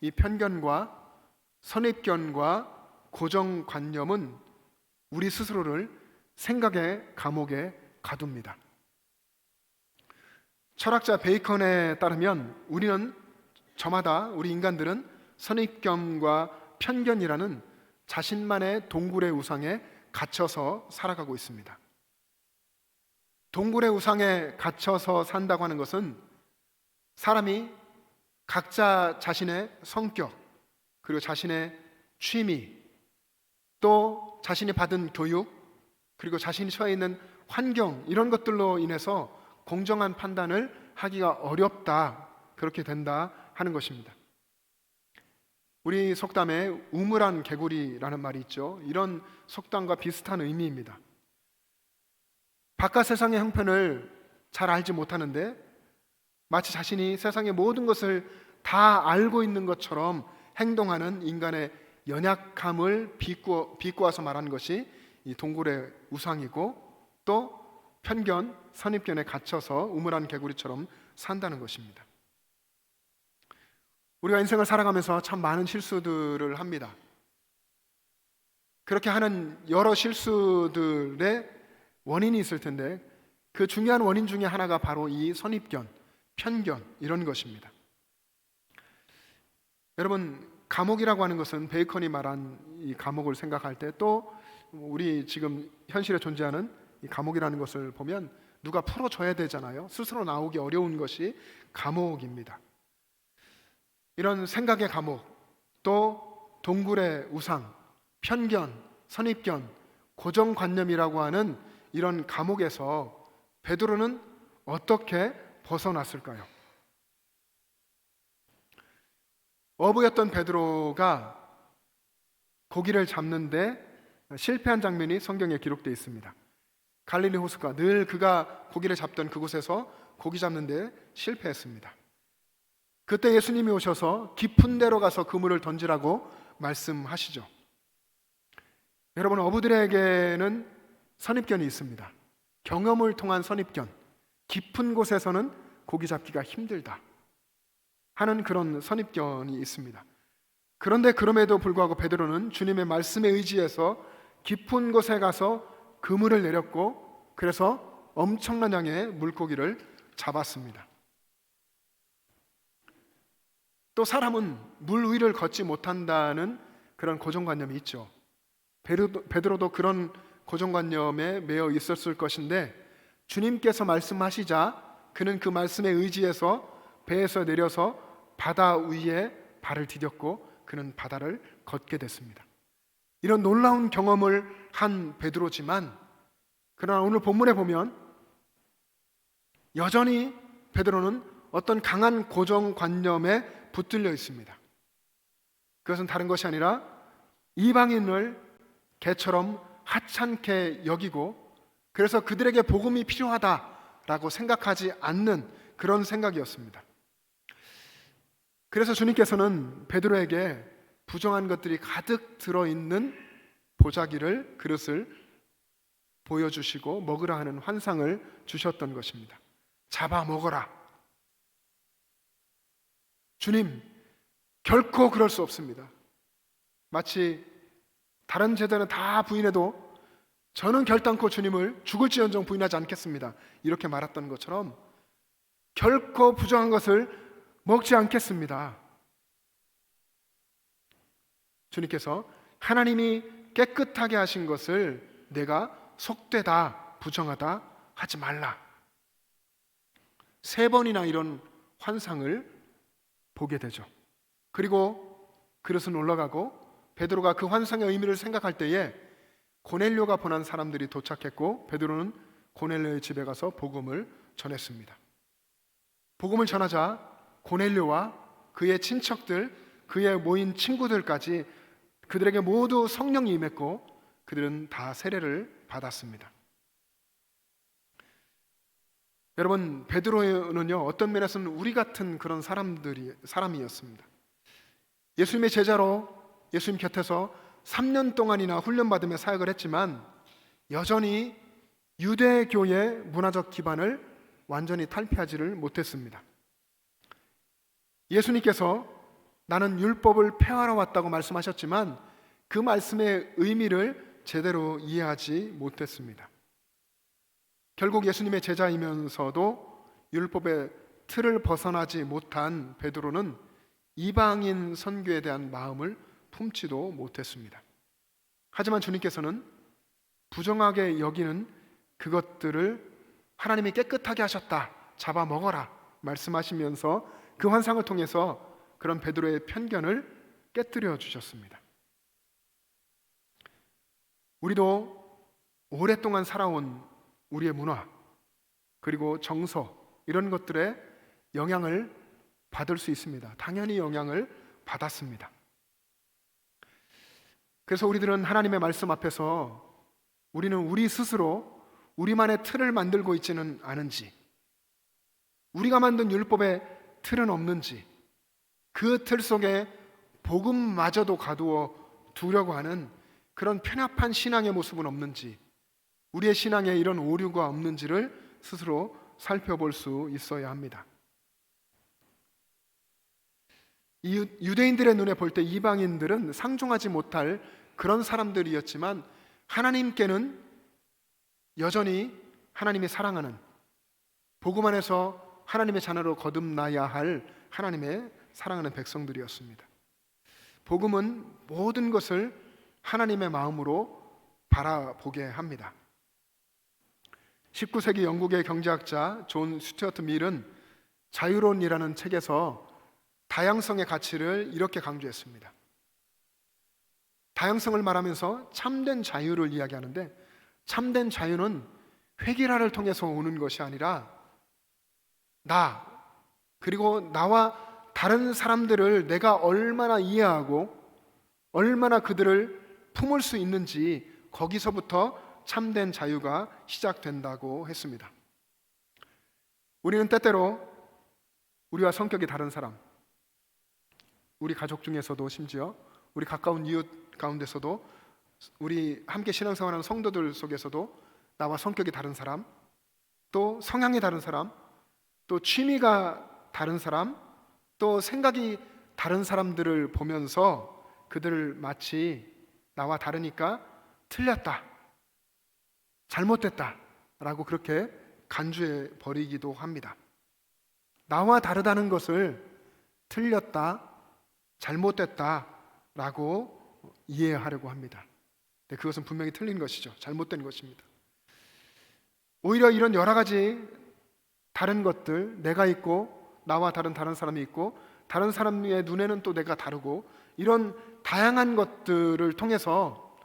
이 편견과 선입견과 고정관념은 우리 스스로를 생각의 감옥에 가둡니다. 철학자 베이컨에 따르면 우리 인간들은 선입견과 편견이라는 자신만의 동굴의 우상에 갇혀서 살아가고 있습니다. 동굴의 우상에 갇혀서 산다고 하는 것은 사람이 각자 자신의 성격, 그리고 자신의 취미, 또 자신이 받은 교육, 그리고 자신이 처해 있는 환경, 이런 것들로 인해서 공정한 판단을 하기가 어렵다, 그렇게 된다 하는 것입니다. 우리 속담에 우물안 개구리라는 말이 있죠. 이런 속담과 비슷한 의미입니다. 바깥 세상의 형편을 잘 알지 못하는데 마치 자신이 세상의 모든 것을 다 알고 있는 것처럼 행동하는 인간의 연약함을 비꼬아서 말하는 것이 이 동굴의 우상이고, 또 편견, 선입견에 갇혀서 우물안 개구리처럼 산다는 것입니다. 우리가 인생을 살아가면서 참 많은 실수들을 합니다. 그렇게 하는 여러 실수들의 원인이 있을 텐데 그 중요한 원인 중에 하나가 바로 이 선입견, 편견, 이런 것입니다. 여러분, 감옥이라고 하는 것은 베이컨이 말한 이 감옥을 생각할 때, 또 우리 지금 현실에 존재하는 이 감옥이라는 것을 보면 누가 풀어줘야 되잖아요. 스스로 나오기 어려운 것이 감옥입니다. 이런 생각의 감옥, 또 동굴의 우상, 편견, 선입견, 고정관념이라고 하는 이런 감옥에서 베드로는 어떻게 벗어났을까요? 어부였던 베드로가 고기를 잡는데 실패한 장면이 성경에 기록되어 있습니다. 갈릴리 호수가 늘 그가 고기를 잡던 그곳에서 고기 잡는데 실패했습니다. 그때 예수님이 오셔서 깊은 데로 가서 그물을 던지라고 말씀하시죠. 여러분, 어부들에게는 선입견이 있습니다. 경험을 통한 선입견, 깊은 곳에서는 고기 잡기가 힘들다 하는 그런 선입견이 있습니다. 그런데 그럼에도 불구하고 베드로는 주님의 말씀에 의지해서 깊은 곳에 가서 그물을 내렸고, 그래서 엄청난 양의 물고기를 잡았습니다. 또 사람은 물 위를 걷지 못한다는 그런 고정관념이 있죠. 베드로도 그런 고정관념에 매여 있었을 것인데, 주님께서 말씀하시자 그는 그 말씀에 의지해서 배에서 내려서 바다 위에 발을 디뎠고 그는 바다를 걷게 됐습니다. 이런 놀라운 경험을 한 베드로지만, 그러나 오늘 본문에 보면 여전히 베드로는 어떤 강한 고정관념에 붙들려 있습니다. 그것은 다른 것이 아니라 이방인을 개처럼 하찮게 여기고, 그래서 그들에게 복음이 필요하다라고 생각하지 않는 그런 생각이었습니다. 그래서 주님께서는 베드로에게 부정한 것들이 가득 들어있는 보자기를, 그릇을 보여주시고 먹으라 하는 환상을 주셨던 것입니다. 잡아 먹어라. 주님, 결코 그럴 수 없습니다. 마치 다른 제자는 다 부인해도 저는 결단코 주님을 죽을지언정 부인하지 않겠습니다, 이렇게 말했던 것처럼 결코 부정한 것을 먹지 않겠습니다. 주님께서 하나님이 깨끗하게 하신 것을 내가 속되다, 부정하다 하지 말라. 3번이나 이런 환상을 보게 되죠. 그리고 그릇은 올라가고 베드로가 그 환상의 의미를 생각할 때에 고넬료가 보낸 사람들이 도착했고, 베드로는 고넬료의 집에 가서 복음을 전했습니다. 복음을 전하자 고넬료와 그의 친척들, 그의 모인 친구들까지 그들에게 모두 성령이 임했고 그들은 다 세례를 받았습니다. 여러분, 베드로는요, 어떤 면에서는 우리 같은 그런 사람이었습니다. 예수님의 제자로 예수님 곁에서 3년 동안이나 훈련받으며 사역을 했지만 여전히 유대교의 문화적 기반을 완전히 탈피하지를 못했습니다. 예수님께서 나는 율법을 폐하러 왔다고 말씀하셨지만 그 말씀의 의미를 제대로 이해하지 못했습니다. 결국 예수님의 제자이면서도 율법의 틀을 벗어나지 못한 베드로는 이방인 선교에 대한 마음을 품지도 못했습니다. 하지만 주님께서는 부정하게 여기는 그것들을 하나님이 깨끗하게 하셨다, 잡아먹어라 말씀하시면서 그 환상을 통해서 그런 베드로의 편견을 깨뜨려 주셨습니다. 우리도 오랫동안 살아온 우리의 문화 그리고 정서 이런 것들에 영향을 받을 수 있습니다. 당연히 영향을 받았습니다. 그래서 우리들은 하나님의 말씀 앞에서 우리는 우리 스스로 우리만의 틀을 만들고 있지는 않은지, 우리가 만든 율법의 틀은 없는지, 그 틀 속에 복음마저도 가두어 두려고 하는 그런 편협한 신앙의 모습은 없는지, 우리의 신앙에 이런 오류가 없는지를 스스로 살펴볼 수 있어야 합니다. 유대인들의 눈에 볼 때 이방인들은 상종하지 못할 그런 사람들이었지만 하나님께는 여전히 하나님이 사랑하는, 복음 안에서 하나님의 자녀로 거듭나야 할 하나님의 사랑하는 백성들이었습니다. 복음은 모든 것을 하나님의 마음으로 바라보게 합니다. 19세기 영국의 경제학자 존 스튜어트 밀은 자유론이라는 책에서 다양성의 가치를 이렇게 강조했습니다. 다양성을 말하면서 참된 자유를 이야기하는데, 참된 자유는 획일화를 통해서 오는 것이 아니라 나 그리고 나와 다른 사람들을 내가 얼마나 이해하고 얼마나 그들을 품을 수 있는지, 거기서부터 참된 자유가 시작된다고 했습니다. 우리는 때때로 우리와 성격이 다른 사람, 우리 가족 중에서도 심지어 우리 가까운 이웃 가운데서도 우리 함께 신앙생활하는 성도들 속에서도 나와 성격이 다른 사람, 또 성향이 다른 사람, 또 취미가 다른 사람, 또 생각이 다른 사람들을 보면서 그들을 마치 나와 다르니까 틀렸다, 잘못됐다 라고 그렇게 간주해 버리기도 합니다. 나와 다르다는 것을 틀렸다, 잘못됐다 라고 이해하려고 합니다. 네, 그것은 분명히 틀린 것이죠. 잘못된 것입니다. 오히려 이런 여러 가지 다른 것들, 내가 있고 나와 다른 사람이 있고 다른 사람의 눈에는 또 내가 다르고, 이런 다양한 것들을 통해서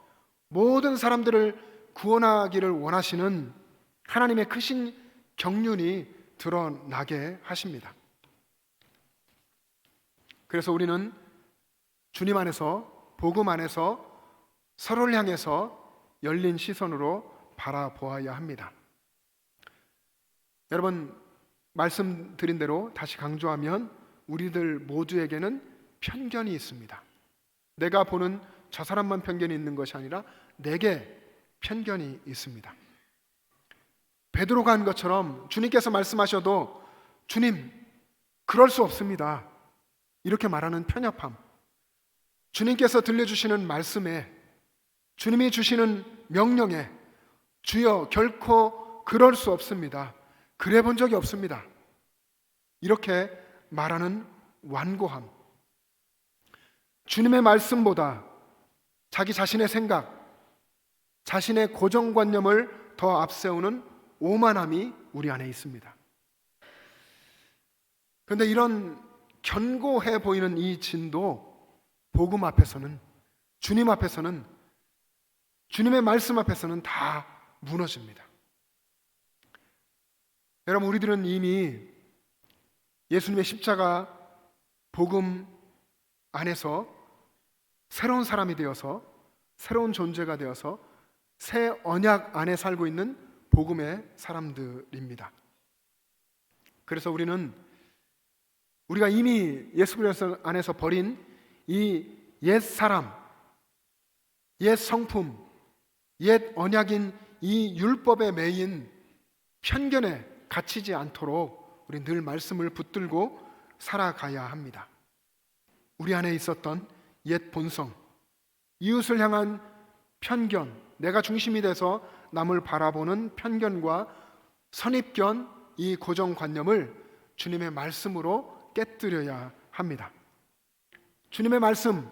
모든 사람들을 구원하기를 원하시는 하나님의 크신 경륜이 드러나게 하십니다. 그래서 우리는 주님 안에서, 복음 안에서 서로를 향해서 열린 시선으로 바라보아야 합니다. 여러분, 말씀드린 대로 다시 강조하면 우리들 모두에게는 편견이 있습니다. 내가 보는 저 사람만 편견이 있는 것이 아니라 내게 편견이 있습니다. 베드로가 한 것처럼 주님께서 말씀하셔도 주님, 그럴 수 없습니다, 이렇게 말하는 편협함, 주님께서 들려주시는 말씀에, 주님이 주시는 명령에 주여 결코 그럴 수 없습니다, 그래 본 적이 없습니다, 이렇게 말하는 완고함, 주님의 말씀보다 자기 자신의 생각, 자신의 고정관념을 더 앞세우는 오만함이 우리 안에 있습니다. 그런데 이런 견고해 보이는 이 진도 복음 앞에서는, 주님 앞에서는, 주님의 말씀 앞에서는 다 무너집니다. 여러분, 우리들은 이미 예수님의 십자가 복음 안에서 새로운 사람이 되어서, 새로운 존재가 되어서 새 언약 안에 살고 있는 복음의 사람들입니다. 그래서 우리는 우리가 이미 예수 그리스도 안에서 버린 이 옛 사람, 옛 성품, 옛 언약인 이 율법에 매인 편견에 갇히지 않도록 우리 늘 말씀을 붙들고 살아가야 합니다. 우리 안에 있었던 옛 본성, 이웃을 향한 편견, 내가 중심이 돼서 남을 바라보는 편견과 선입견, 이 고정관념을 주님의 말씀으로 깨뜨려야 합니다. 주님의 말씀,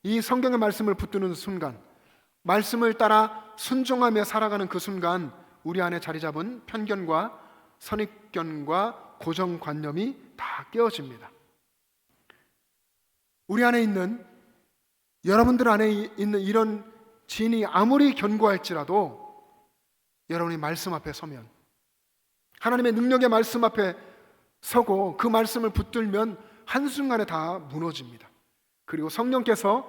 이 성경의 말씀을 붙드는 순간, 말씀을 따라 순종하며 살아가는 그 순간 우리 안에 자리 잡은 편견과 선입견과 고정관념이 다 깨어집니다. 우리 안에 있는, 여러분들 안에 있는 이런 진이 아무리 견고할지라도 여러분이 말씀 앞에 서면, 하나님의 능력의 말씀 앞에 서고 그 말씀을 붙들면 한순간에 다 무너집니다. 그리고 성령께서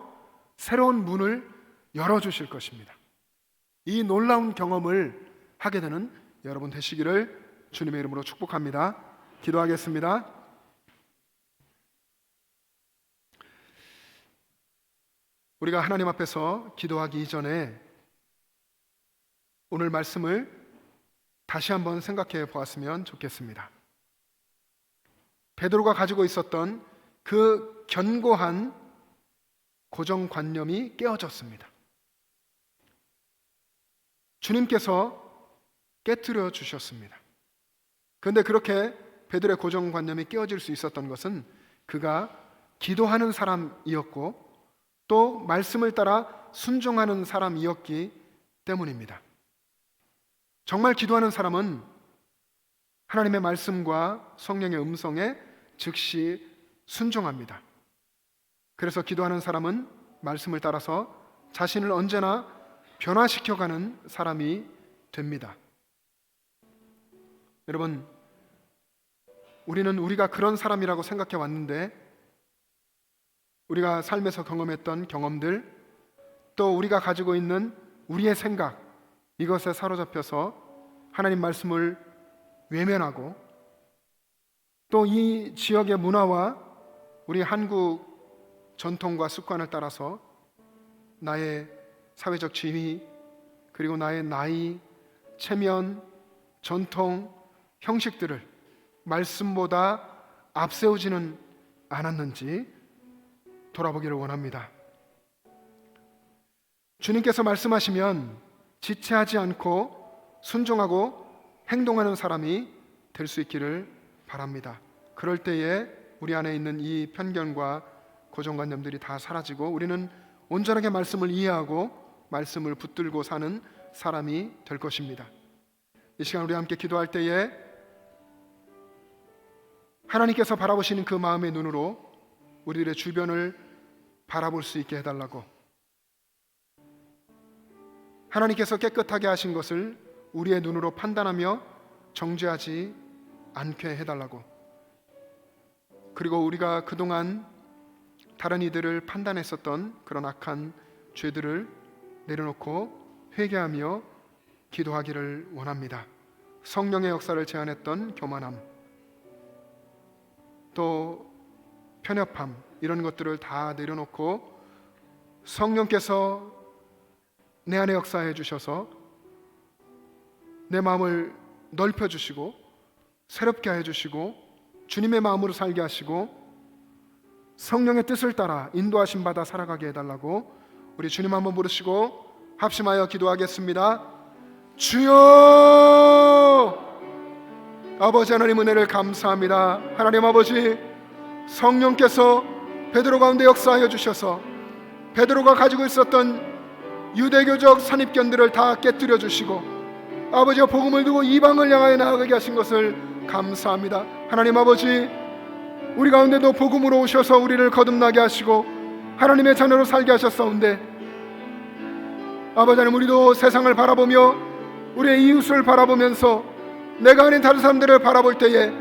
새로운 문을 열어주실 것입니다. 이 놀라운 경험을 하게 되는 여러분 되시기를 주님의 이름으로 축복합니다. 기도하겠습니다. 우리가 하나님 앞에서 기도하기 이전에 오늘 말씀을 다시 한번 생각해 보았으면 좋겠습니다. 베드로가 가지고 있었던 그 견고한 고정관념이 깨어졌습니다. 주님께서 깨트려 주셨습니다. 그런데 그렇게 베드로의 고정관념이 깨어질 수 있었던 것은 그가 기도하는 사람이었고 또 말씀을 따라 순종하는 사람이었기 때문입니다. 정말 기도하는 사람은 하나님의 말씀과 성령의 음성에 즉시 순종합니다. 그래서 기도하는 사람은 말씀을 따라서 자신을 언제나 변화시켜가는 사람이 됩니다. 여러분, 우리는 우리가 그런 사람이라고 생각해 왔는데 우리가 삶에서 경험했던 경험들, 또 우리가 가지고 있는 우리의 생각, 이것에 사로잡혀서 하나님 말씀을 외면하고 또 이 지역의 문화와 우리 한국 전통과 습관을 따라서 나의 사회적 지위, 그리고 나의 나이, 체면, 전통, 형식들을 말씀보다 앞세우지는 않았는지 돌아보기를 원합니다. 주님께서 말씀하시면 지체하지 않고 순종하고 행동하는 사람이 될 수 있기를 바랍니다. 그럴 때에 우리 안에 있는 이 편견과 고정관념들이 다 사라지고 우리는 온전하게 말씀을 이해하고 말씀을 붙들고 사는 사람이 될 것입니다. 이 시간 우리 함께 기도할 때에 하나님께서 바라보시는 그 마음의 눈으로 우리들의 주변을 바라볼 수 있게 해달라고, 하나님께서 깨끗하게 하신 것을 우리의 눈으로 판단하며 정죄하지 않게 해달라고, 그리고 우리가 그동안 다른 이들을 판단했었던 그런 악한 죄들을 내려놓고 회개하며 기도하기를 원합니다. 성령의 역사를 제한했던 교만함, 또 편협함, 이런 것들을 다 내려놓고 성령께서 내 안에 역사해 주셔서 내 마음을 넓혀 주시고 새롭게 해 주시고 주님의 마음으로 살게 하시고 성령의 뜻을 따라 인도하심 받아 살아가게 해달라고 우리 주님 한번 부르시고 합심하여 기도하겠습니다. 주여! 아버지 하나님 은혜를 감사합니다. 하나님 아버지, 성령께서 베드로 가운데 역사하여 주셔서 베드로가 가지고 있었던 유대교적 선입견들을 다 깨뜨려 주시고 아버지가 복음을 두고 이방을 향하여 나아가게 하신 것을 감사합니다. 하나님 아버지, 우리 가운데도 복음으로 오셔서 우리를 거듭나게 하시고 하나님의 자녀로 살게 하셨사온데 아버지 하나님, 우리도 세상을 바라보며 우리의 이웃을 바라보면서 내가 아닌 다른 사람들을 바라볼 때에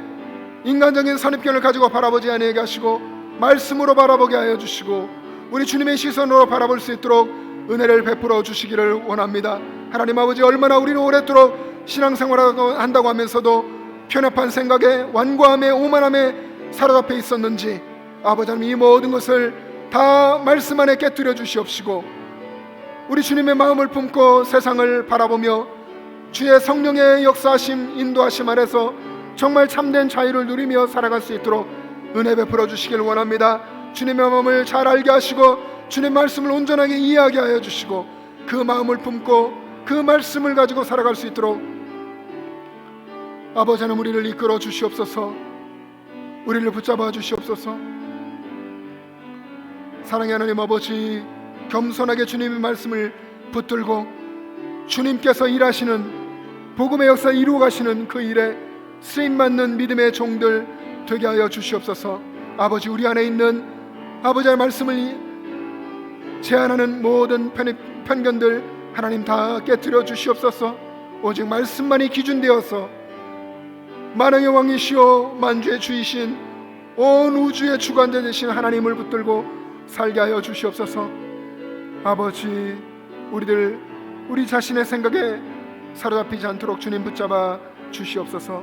인간적인 선입견을 가지고 바라보지 않게 하시고 말씀으로 바라보게 하여 주시고 우리 주님의 시선으로 바라볼 수 있도록 은혜를 베풀어 주시기를 원합니다. 하나님 아버지, 얼마나 우리는 오랫도록 신앙생활을 한다고 하면서도 편협한 생각에 완고함에 오만함에 사로잡혀 있었는지 아버지 하나님, 이 모든 것을 다 말씀 안에 깨뜨려 주시옵시고 우리 주님의 마음을 품고 세상을 바라보며 주의 성령의 역사하심 인도하심 아래서 정말 참된 자유를 누리며 살아갈 수 있도록 은혜 베풀어 주시길 원합니다. 주님의 마음을 잘 알게 하시고 주님의 말씀을 온전하게 이해하게 하여 주시고 그 마음을 품고 그 말씀을 가지고 살아갈 수 있도록 아버지 하나님 우리를 이끌어 주시옵소서. 우리를 붙잡아 주시옵소서. 사랑의 하나님 아버지, 겸손하게 주님의 말씀을 붙들고 주님께서 일하시는 복음의 역사 이루어 가시는 그 일에 쓰임받는 믿음의 종들 되게 하여 주시옵소서. 아버지, 우리 안에 있는 아버지의 말씀을 제한하는 모든 편견들 하나님 다 깨뜨려 주시옵소서. 오직 말씀만이 기준되어서 만왕의 왕이시오 만주의 주이신 온 우주의 주관자 되신 하나님을 붙들고 살게 하여 주시옵소서. 아버지, 우리 자신의 생각에 사로잡히지 않도록 주님 붙잡아 주시옵소서.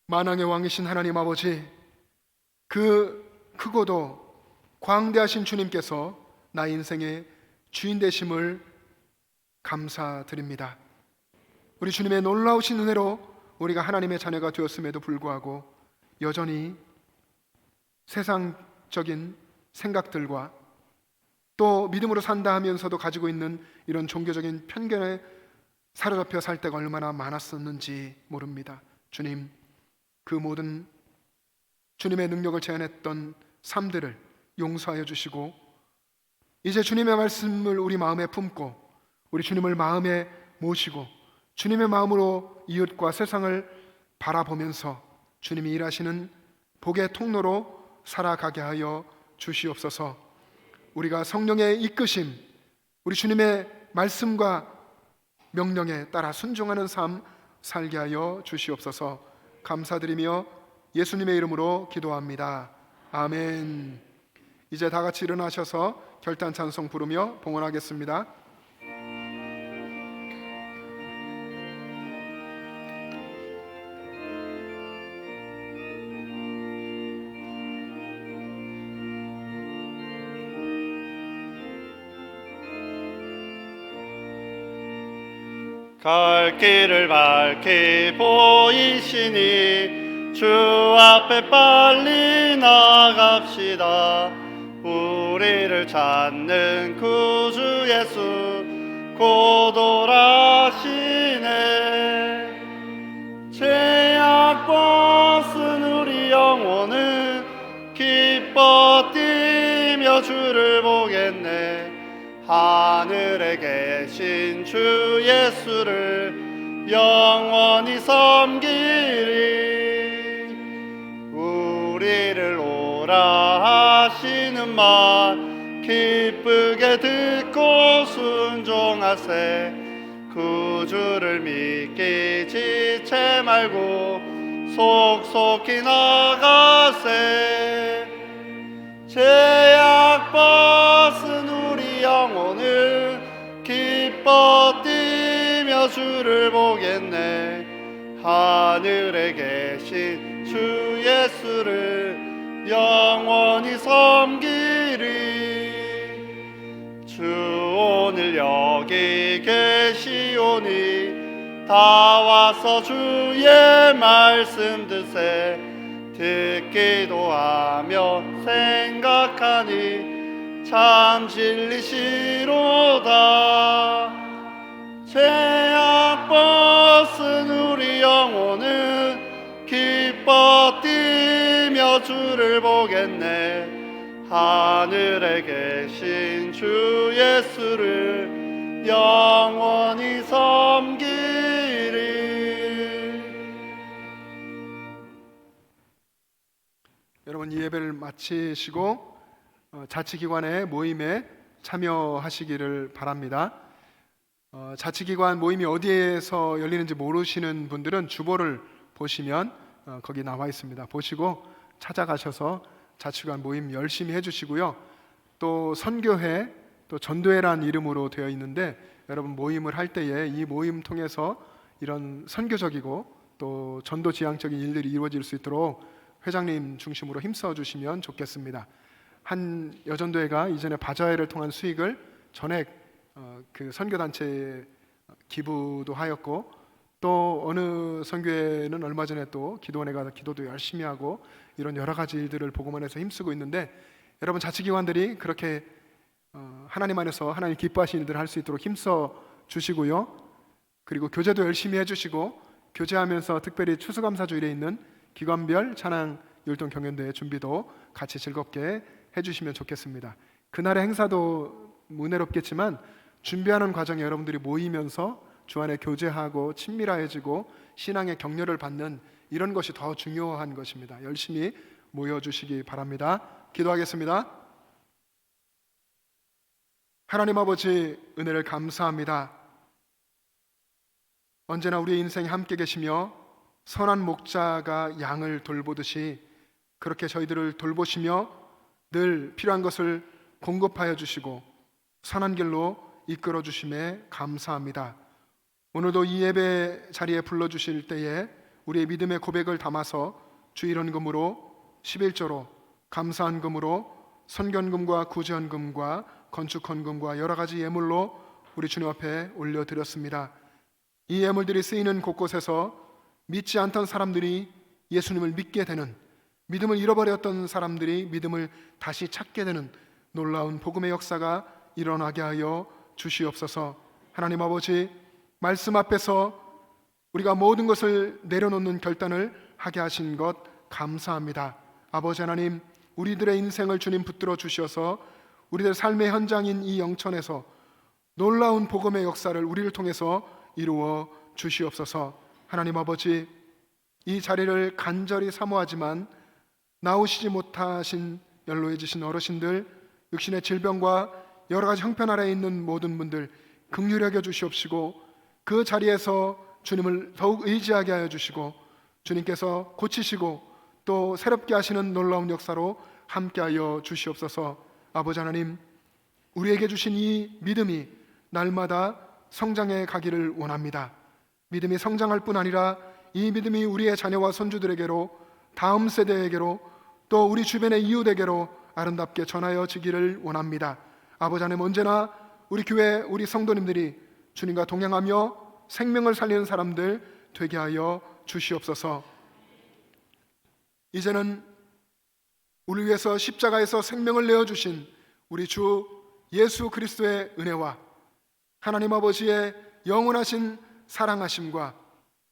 만왕의 왕이신 하나님 아버지, 그 크고도 광대하신 주님께서 나 인생의 주인 되심을 감사드립니다. 우리 주님의 놀라우신 은혜로 우리가 하나님의 자녀가 되었음에도 불구하고 여전히 세상적인 생각들과 또 믿음으로 산다 하면서도 가지고 있는 이런 종교적인 편견에 사로잡혀 살 때가 얼마나 많았었는지 모릅니다. 주님, 그 모든 주님의 능력을 제한했던 삶들을 용서하여 주시고 이제 주님의 말씀을 우리 마음에 품고 우리 주님을 마음에 모시고 주님의 마음으로 이웃과 세상을 바라보면서 주님이 일하시는 복의 통로로 살아가게 하여 주시옵소서. 우리가 성령의 이끄심, 우리 주님의 말씀과 명령에 따라 순종하는 삶 살게 하여 주시옵소서. 감사드리며 예수님의 이름으로 기도합니다. 아멘. 이제 다 같이 일어나셔서 결단 찬송 부르며 봉헌하겠습니다. 갈 길을 밝히 보이시니 주 앞에 빨리 나갑시다. 우리를 찾는 구주 예수 곧 오라시네. 죄악과 쓴 우리 영혼은 기뻐 뛰며 주를 보겠네. 하늘에 계신 주 예수를 영원히 섬기리. 우리를 오라 하시는 말 기쁘게 듣고 순종하세. 구주를 믿기 지체 말고 속속히 나가세. 죄악 벗은 우리 영혼을 기뻐 뛰며 주를 보겠네. 하늘에 계신 주 예수를 영원히 섬기리. 주 오늘 여기 계시오니 다 와서 주의 말씀 드세. 듣기도 하며 생각하니 참 진리시로다. 죄악 벗은 우리 영혼은 기뻐 뛰며 주를 보겠네. 하늘에 계신 주 예수를 영원히 섬기리. 여러분, 이 예배를 마치시고 자치기관의 모임에 참여하시기를 바랍니다. 자치기관 모임이 어디에서 열리는지 모르시는 분들은 주보를 보시면 거기 나와 있습니다. 보시고 찾아가셔서 자치기관 모임 열심히 해주시고요. 또 선교회, 또 전도회란 이름으로 되어 있는데 여러분 모임을 할 때에 이 모임 통해서 이런 선교적이고 또 전도 지향적인 일들이 이루어질 수 있도록 회장님 중심으로 힘써 주시면 좋겠습니다. 한 여전도회가 이전에 바자회를 통한 수익을 전액 그 선교단체에 기부도 하였고, 또 어느 선교회는 얼마 전에 또 기도원에 가서 기도도 열심히 하고, 이런 여러 가지 일들을 복음원에서 힘쓰고 있는데, 여러분 자치기관들이 그렇게 하나님 안에서 하나님 기뻐하시는 일들을 할 수 있도록 힘써 주시고요. 그리고 교제도 열심히 해주시고, 교제하면서 특별히 추수감사주일에 있는 기관별 찬양 율동 경연대회 준비도 같이 즐겁게 해주시면 좋겠습니다. 그날의 행사도 은혜롭겠지만 준비하는 과정에 여러분들이 모이면서 주 안에 교제하고 친밀해지고 신앙의 격려를 받는 이런 것이 더 중요한 것입니다. 열심히 모여주시기 바랍니다. 기도하겠습니다. 하나님 아버지, 은혜를 감사합니다. 언제나 우리의 인생에 함께 계시며 선한 목자가 양을 돌보듯이 그렇게 저희들을 돌보시며 늘 필요한 것을 공급하여 주시고 선한 길로 이끌어 주심에 감사합니다. 오늘도 이 예배 자리에 불러주실 때에 우리의 믿음의 고백을 담아서 주일헌금으로 11조로 감사한 금으로 선견금과 구제헌금과 건축헌금과 여러 가지 예물로 우리 주님 앞에 올려드렸습니다. 이 예물들이 쓰이는 곳곳에서 믿지 않던 사람들이 예수님을 믿게 되는, 믿음을 잃어버렸던 사람들이 믿음을 다시 찾게 되는 놀라운 복음의 역사가 일어나게 하여 주시옵소서. 하나님 아버지, 말씀 앞에서 우리가 모든 것을 내려놓는 결단을 하게 하신 것 감사합니다. 아버지 하나님, 우리들의 인생을 주님 붙들어 주셔서 우리들 삶의 현장인 이 영천에서 놀라운 복음의 역사를 우리를 통해서 이루어 주시옵소서. 하나님 아버지, 이 자리를 간절히 사모하지만 나오시지 못하신 연로해지신 어르신들, 육신의 질병과 여러 가지 형편 아래에 있는 모든 분들 긍휼히 여겨 주시옵시고, 그 자리에서 주님을 더욱 의지하게 하여 주시고, 주님께서 고치시고 또 새롭게 하시는 놀라운 역사로 함께하여 주시옵소서. 아버지 하나님, 우리에게 주신 이 믿음이 날마다 성장해 가기를 원합니다. 믿음이 성장할 뿐 아니라 이 믿음이 우리의 자녀와 손주들에게로, 다음 세대에게로, 또 우리 주변의 이웃에게로 아름답게 전하여지기를 원합니다. 아버지 하나님, 언제나 우리 교회, 우리 성도님들이 주님과 동행하며 생명을 살리는 사람들 되게 하여 주시옵소서. 이제는 우리 위해서 십자가에서 생명을 내어주신 우리 주 예수 그리스도의 은혜와 하나님 아버지의 영원하신 사랑하심과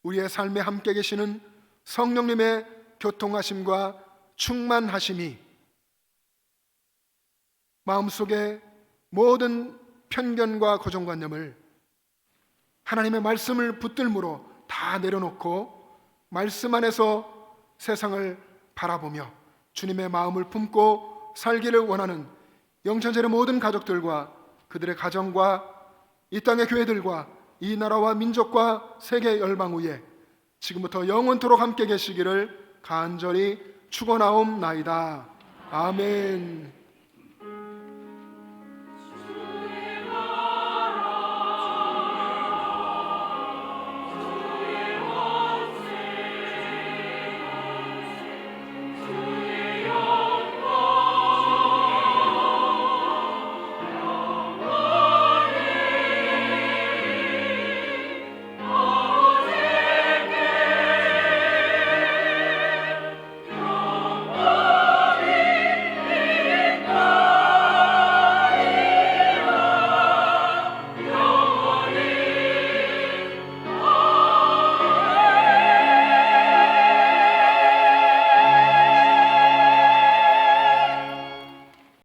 우리의 삶에 함께 계시는 성령님의 교통하심과 충만하심이 마음속에 모든 편견과 고정관념을 하나님의 말씀을 붙들므로 다 내려놓고 말씀 안에서 세상을 바라보며 주님의 마음을 품고 살기를 원하는 영천절의 모든 가족들과 그들의 가정과 이 땅의 교회들과 이 나라와 민족과 세계 열방 위에 지금부터 영원토록 함께 계시기를 간절히 축원하옵나이다. 아멘.